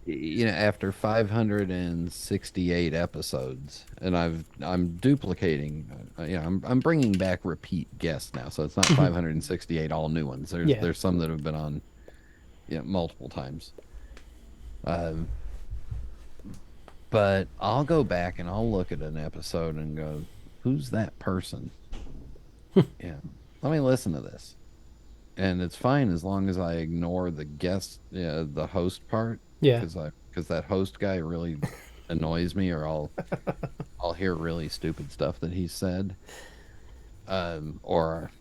After 568 episodes, and I'm duplicating. I'm bringing back repeat guests now, so it's not 568 all new ones. There's some that have been on, multiple times. But I'll go back and I'll look at an episode and go, "Who's that person?" Yeah, let me listen to this, and it's fine as long as I ignore the guest, the host part. Yeah. Because that host guy really annoys me, or I'll hear really stupid stuff that he said. Or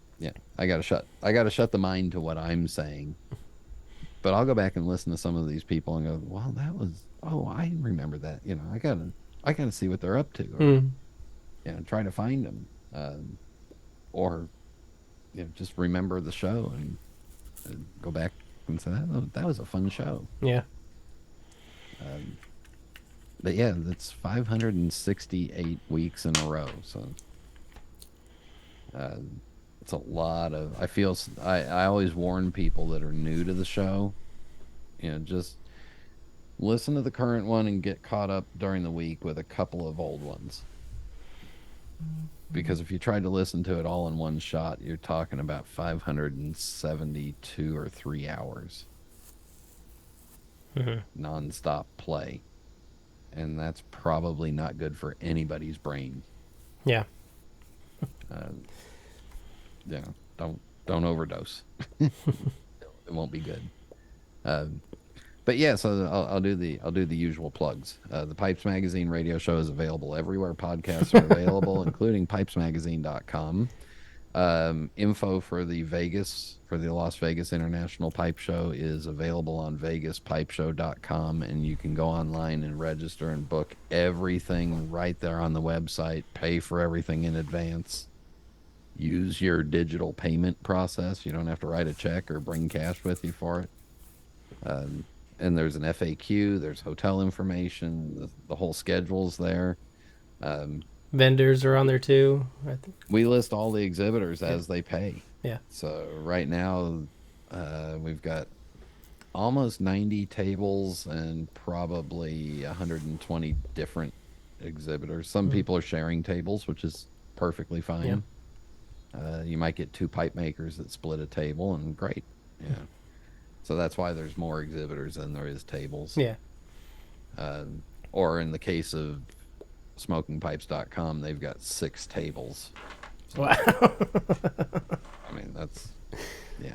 I gotta shut the mind to what I'm saying. But I'll go back and listen to some of these people and go, well, I remember that. I gotta see what they're up to, or try to find them. Or just remember the show and go back and say that was a fun show. Yeah. Um, but yeah, that's 568 weeks in a row. So uh, it's a lot of. I always warn people that are new to the show, just listen to the current one and get caught up during the week with a couple of old ones. Because if you tried to listen to it all in one shot, you're talking about 572 or 3 hours Hmm. nonstop play. And that's probably not good for anybody's brain. Yeah. Uh, don't overdose. It won't be good. Uh, but yeah, so I'll do the usual plugs. The Pipes Magazine radio show is available everywhere podcasts are available, including pipesmagazine.com. Info for the Las Vegas International Pipe Show is available on vegaspipeshow.com, and you can go online and register and book everything right there on the website, pay for everything in advance, use your digital payment process. You don't have to write a check or bring cash with you for it. Um, and there's an FAQ, there's hotel information, the whole schedule's there. Um, Vendors are on there too. we list all the exhibitors Yeah. as they pay. Yeah. So right now, we've got almost 90 tables and probably 120 different exhibitors. Some Mm. people are sharing tables, which is perfectly Yeah. fine. You might get two pipe makers that split a table, and great. Yeah. So that's why there's more exhibitors than there is tables. Yeah. Uh, or in the case of smokingpipes.com, they've got 6 tables. So, Wow. I mean, yeah.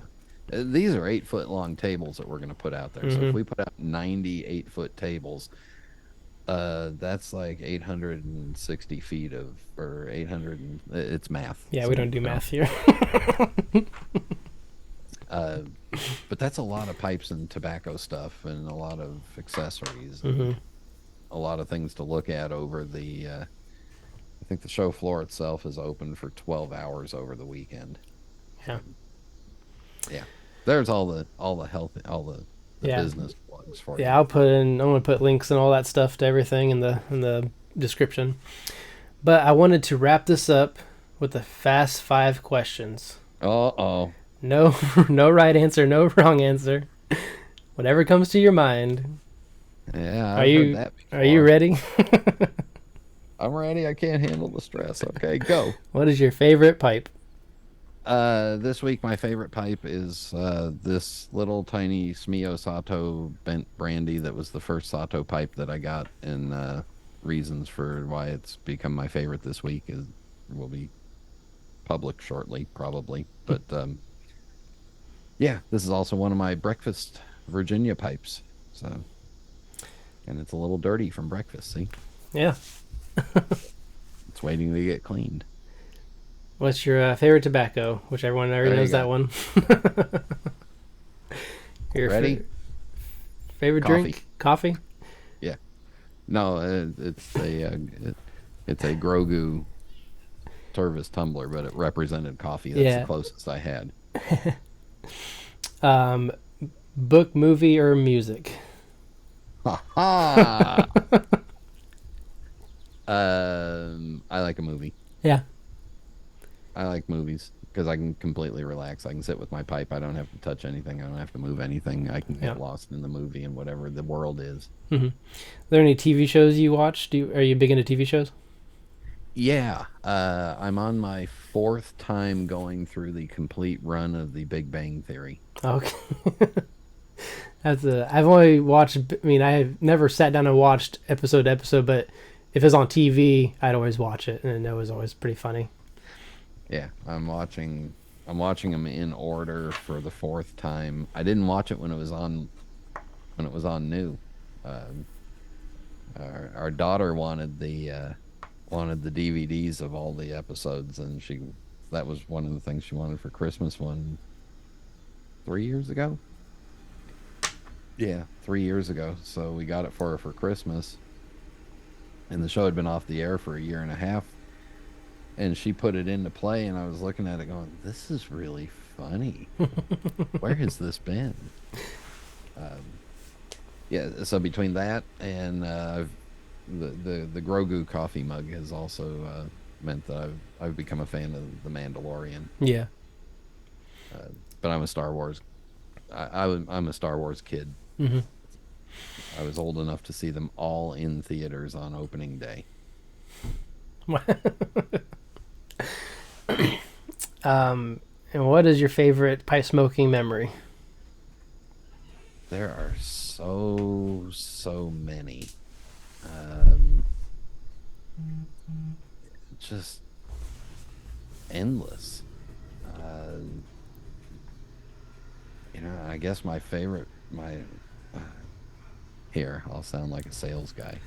These are 8-foot long tables that we're going to put out there. So if we put out 98-foot tables, that's like 860 feet or 800. It's math. Yeah, So, we don't do math here. uh, but that's a lot of pipes and tobacco stuff and a lot of accessories and Hmm. a lot of things to look at over the. I think the show floor itself is open for 12 hours over the weekend. Yeah. Yeah, there's all the health, the Yeah. business plugs for Yeah, you. I'm gonna put links and all that stuff to everything in the description. But I wanted to wrap this up with the fast 5 questions. Oh, No no right answer, no wrong answer. Whatever comes to your mind. yeah, Are I've heard you that are you before. ready? I'm ready. I can't handle the stress. Okay, go. What is your favorite pipe? This week my favorite pipe is this little tiny Smio Sato bent brandy that was the first Sato pipe that I got, and reasons for why it's become my favorite this week is will be public shortly, probably. But yeah, this is also one of my breakfast Virginia pipes. So, and it's a little dirty from breakfast. See, Yeah. it's waiting to get cleaned. What's your favorite tobacco? Which everyone already There you knows that go. one. Your Ready? favorite Coffee. drink? Coffee? Yeah. No, it's a Grogu Tervis tumbler, but it represented coffee. That's the Yeah. closest I had. Um, book, movie, or music? Ha ha! I like a movie. Yeah. I like movies because I can completely relax. I can sit with my pipe. I don't have to touch anything. I don't have to move anything. I can Yeah. get lost in the movie and whatever the world is. Are there any TV shows you watch? Are you big into TV shows? Yeah, I'm on my 4th time going through the complete run of The Big Bang Theory. Okay. I've only watched. I mean, I have never sat down and watched episode to episode, but if it's on TV, I'd always watch it, and it was always pretty funny. Yeah, I'm watching them in order for the 4th time. I didn't watch it when it was on new. Um, our daughter wanted the DVDs of all the episodes, and that was one of the things she wanted for Christmas 3 years ago. Yeah, 3 years ago. So we got it for her for Christmas, and the show had been off the air for a year and a half. and she put it into play, and I was looking at it going, this is really funny. Where has this been? Um, yeah, so between that and the Grogu coffee mug has also meant that I've become a fan of The Mandalorian. Yeah. But I'm a Star Wars. I'm a Star Wars kid. Hmm. I was old enough to see them all in theaters on opening day. And what is your favorite pipe smoking memory? There are so many. Um, just endless. Uh, I guess my favorite, uh, here, I'll sound like a sales guy.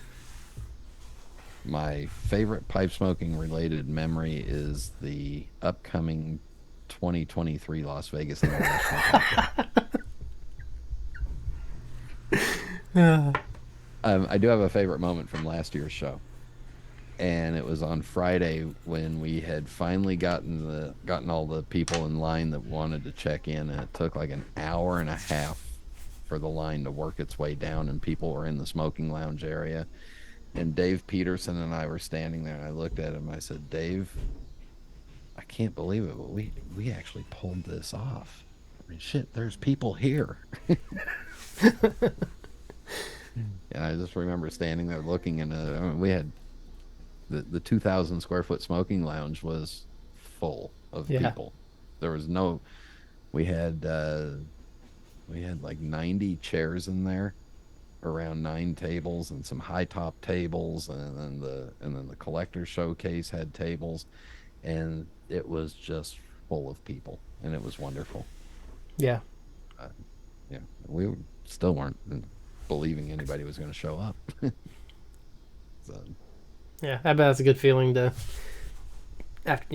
My favorite pipe smoking related memory is the upcoming 2023 Las Vegas International Pipe Show. I do have a favorite moment from last year's show, and it was on Friday when we had finally gotten all the people in line that wanted to check in, and it took like an hour and a half for the line to work its way down, and people were in the smoking lounge area. And Dave Peterson and I were standing there, and I looked at him. And I said, "Dave, I can't believe it, but we actually pulled this off. I mean, shit, there's people here." And I just remember standing there looking, and I mean, we had the 2,000 square foot smoking lounge was full of Yeah. people. There was no, we had like 90 chairs in there, around 9 tables, and some high top tables, and then the collector showcase had tables, and it was just full of people, and it was wonderful. Yeah. Uh, yeah, we still weren't believing anybody was going to show up. So Yeah. I bet that's a good feeling to after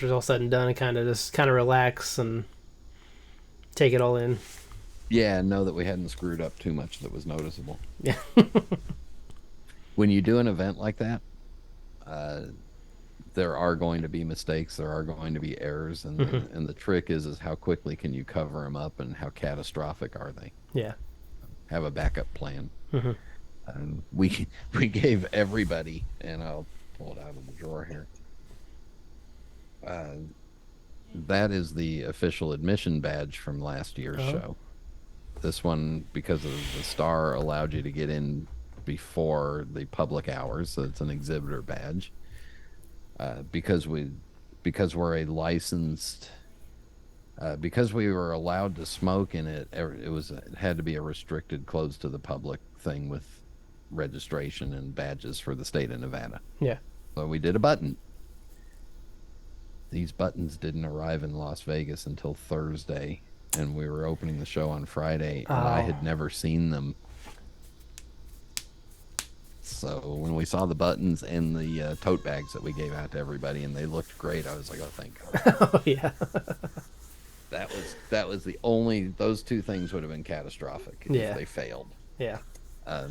it's all said and done, and kind of relax and take it all in. yeah, know that we hadn't screwed up too much that was noticeable. Yeah. When you do an event like that, uh, there are going to be mistakes, there are going to be errors, and Hmm. and the trick is how quickly can you cover them up, and how catastrophic are they? Yeah. Have a backup plan. Hmm. And we gave everybody, and I'll pull it out of the drawer here. Uh, that is the official admission badge from last year's Oh. show. This one, because of the star, allowed you to get in before the public hours, so it's an exhibitor badge. Because we're a licensed, because we were allowed to smoke in it. It had to be a restricted, closed to the public thing with registration and badges for the state of Nevada. Yeah. So we did a button. These buttons didn't arrive in Las Vegas until Thursday, and we were opening the show on Friday, and I Oh. had never seen them. So when we saw the buttons and the tote bags that we gave out to everybody, and they looked great, I was like, "Oh, thank God!" Oh yeah. That was the only, those two things would have been catastrophic Yeah. if they failed. Yeah. Um,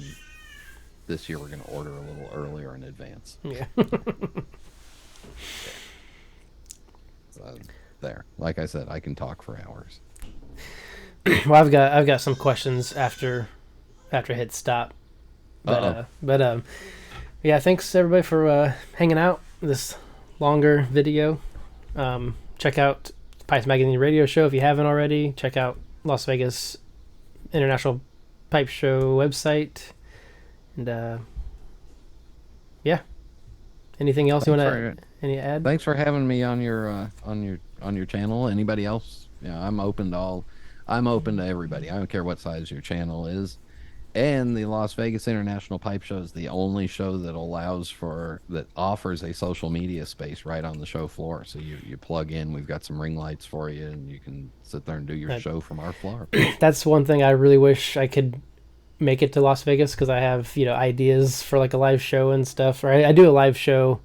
this year we're going to order a little earlier in advance. Yeah. So, there, like I said, I can talk for hours. Well, I've got some questions after I hit stop. But yeah, thanks everybody for hanging out this longer video. Check out Pipes Magazine radio show if you haven't already. Check out Las Vegas International Pipe Show website. And yeah, anything else you want to add? Thanks for having me on your channel. Anybody else? I'm open to everybody. I don't care what size your channel is. And the Las Vegas International Pipe Show is the only show that offers a social media space right on the show floor. So you plug in, we've got some ring lights for you, and you can sit there and do your show from our floor. That's one thing I really wish I could make it to Las Vegas, because I have ideas for like a live show and stuff. Or I do a live show.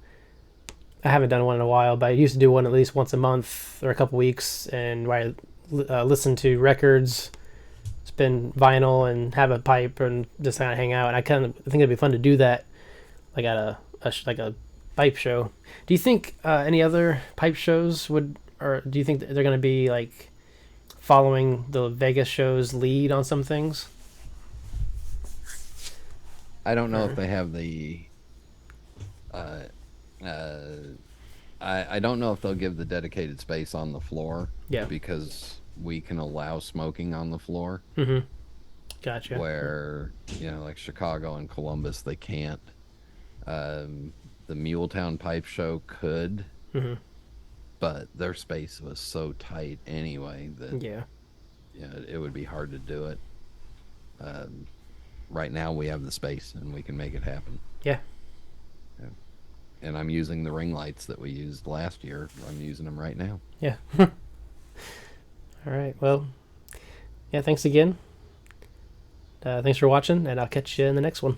I haven't done one in a while, but I used to do one at least once a month or a couple weeks, and where I listen to records, spin vinyl, and have a pipe and just kind of hang out. And I think it'd be fun to do that, like at a pipe show. Do you think any other pipe shows would, or do you think they're going to be like following the Vegas show's lead on some things? I don't know if Or they have the. Uh, uh, I don't know if they'll give the dedicated space on the floor yeah. because we can allow smoking on the floor, Mm-hmm. Gotcha. where like Chicago and Columbus they can't. The Muletown Pipe Show could, Mm-hmm. but their space was so tight anyway that Yeah. it would be hard to do it. Um, right now we have the space and we can make it happen. Yeah. Yeah. And I'm using the ring lights that we used last year. I'm using them right now. Yeah. All right. Well, yeah. Thanks again. Thanks for watching, and I'll catch you in the next one.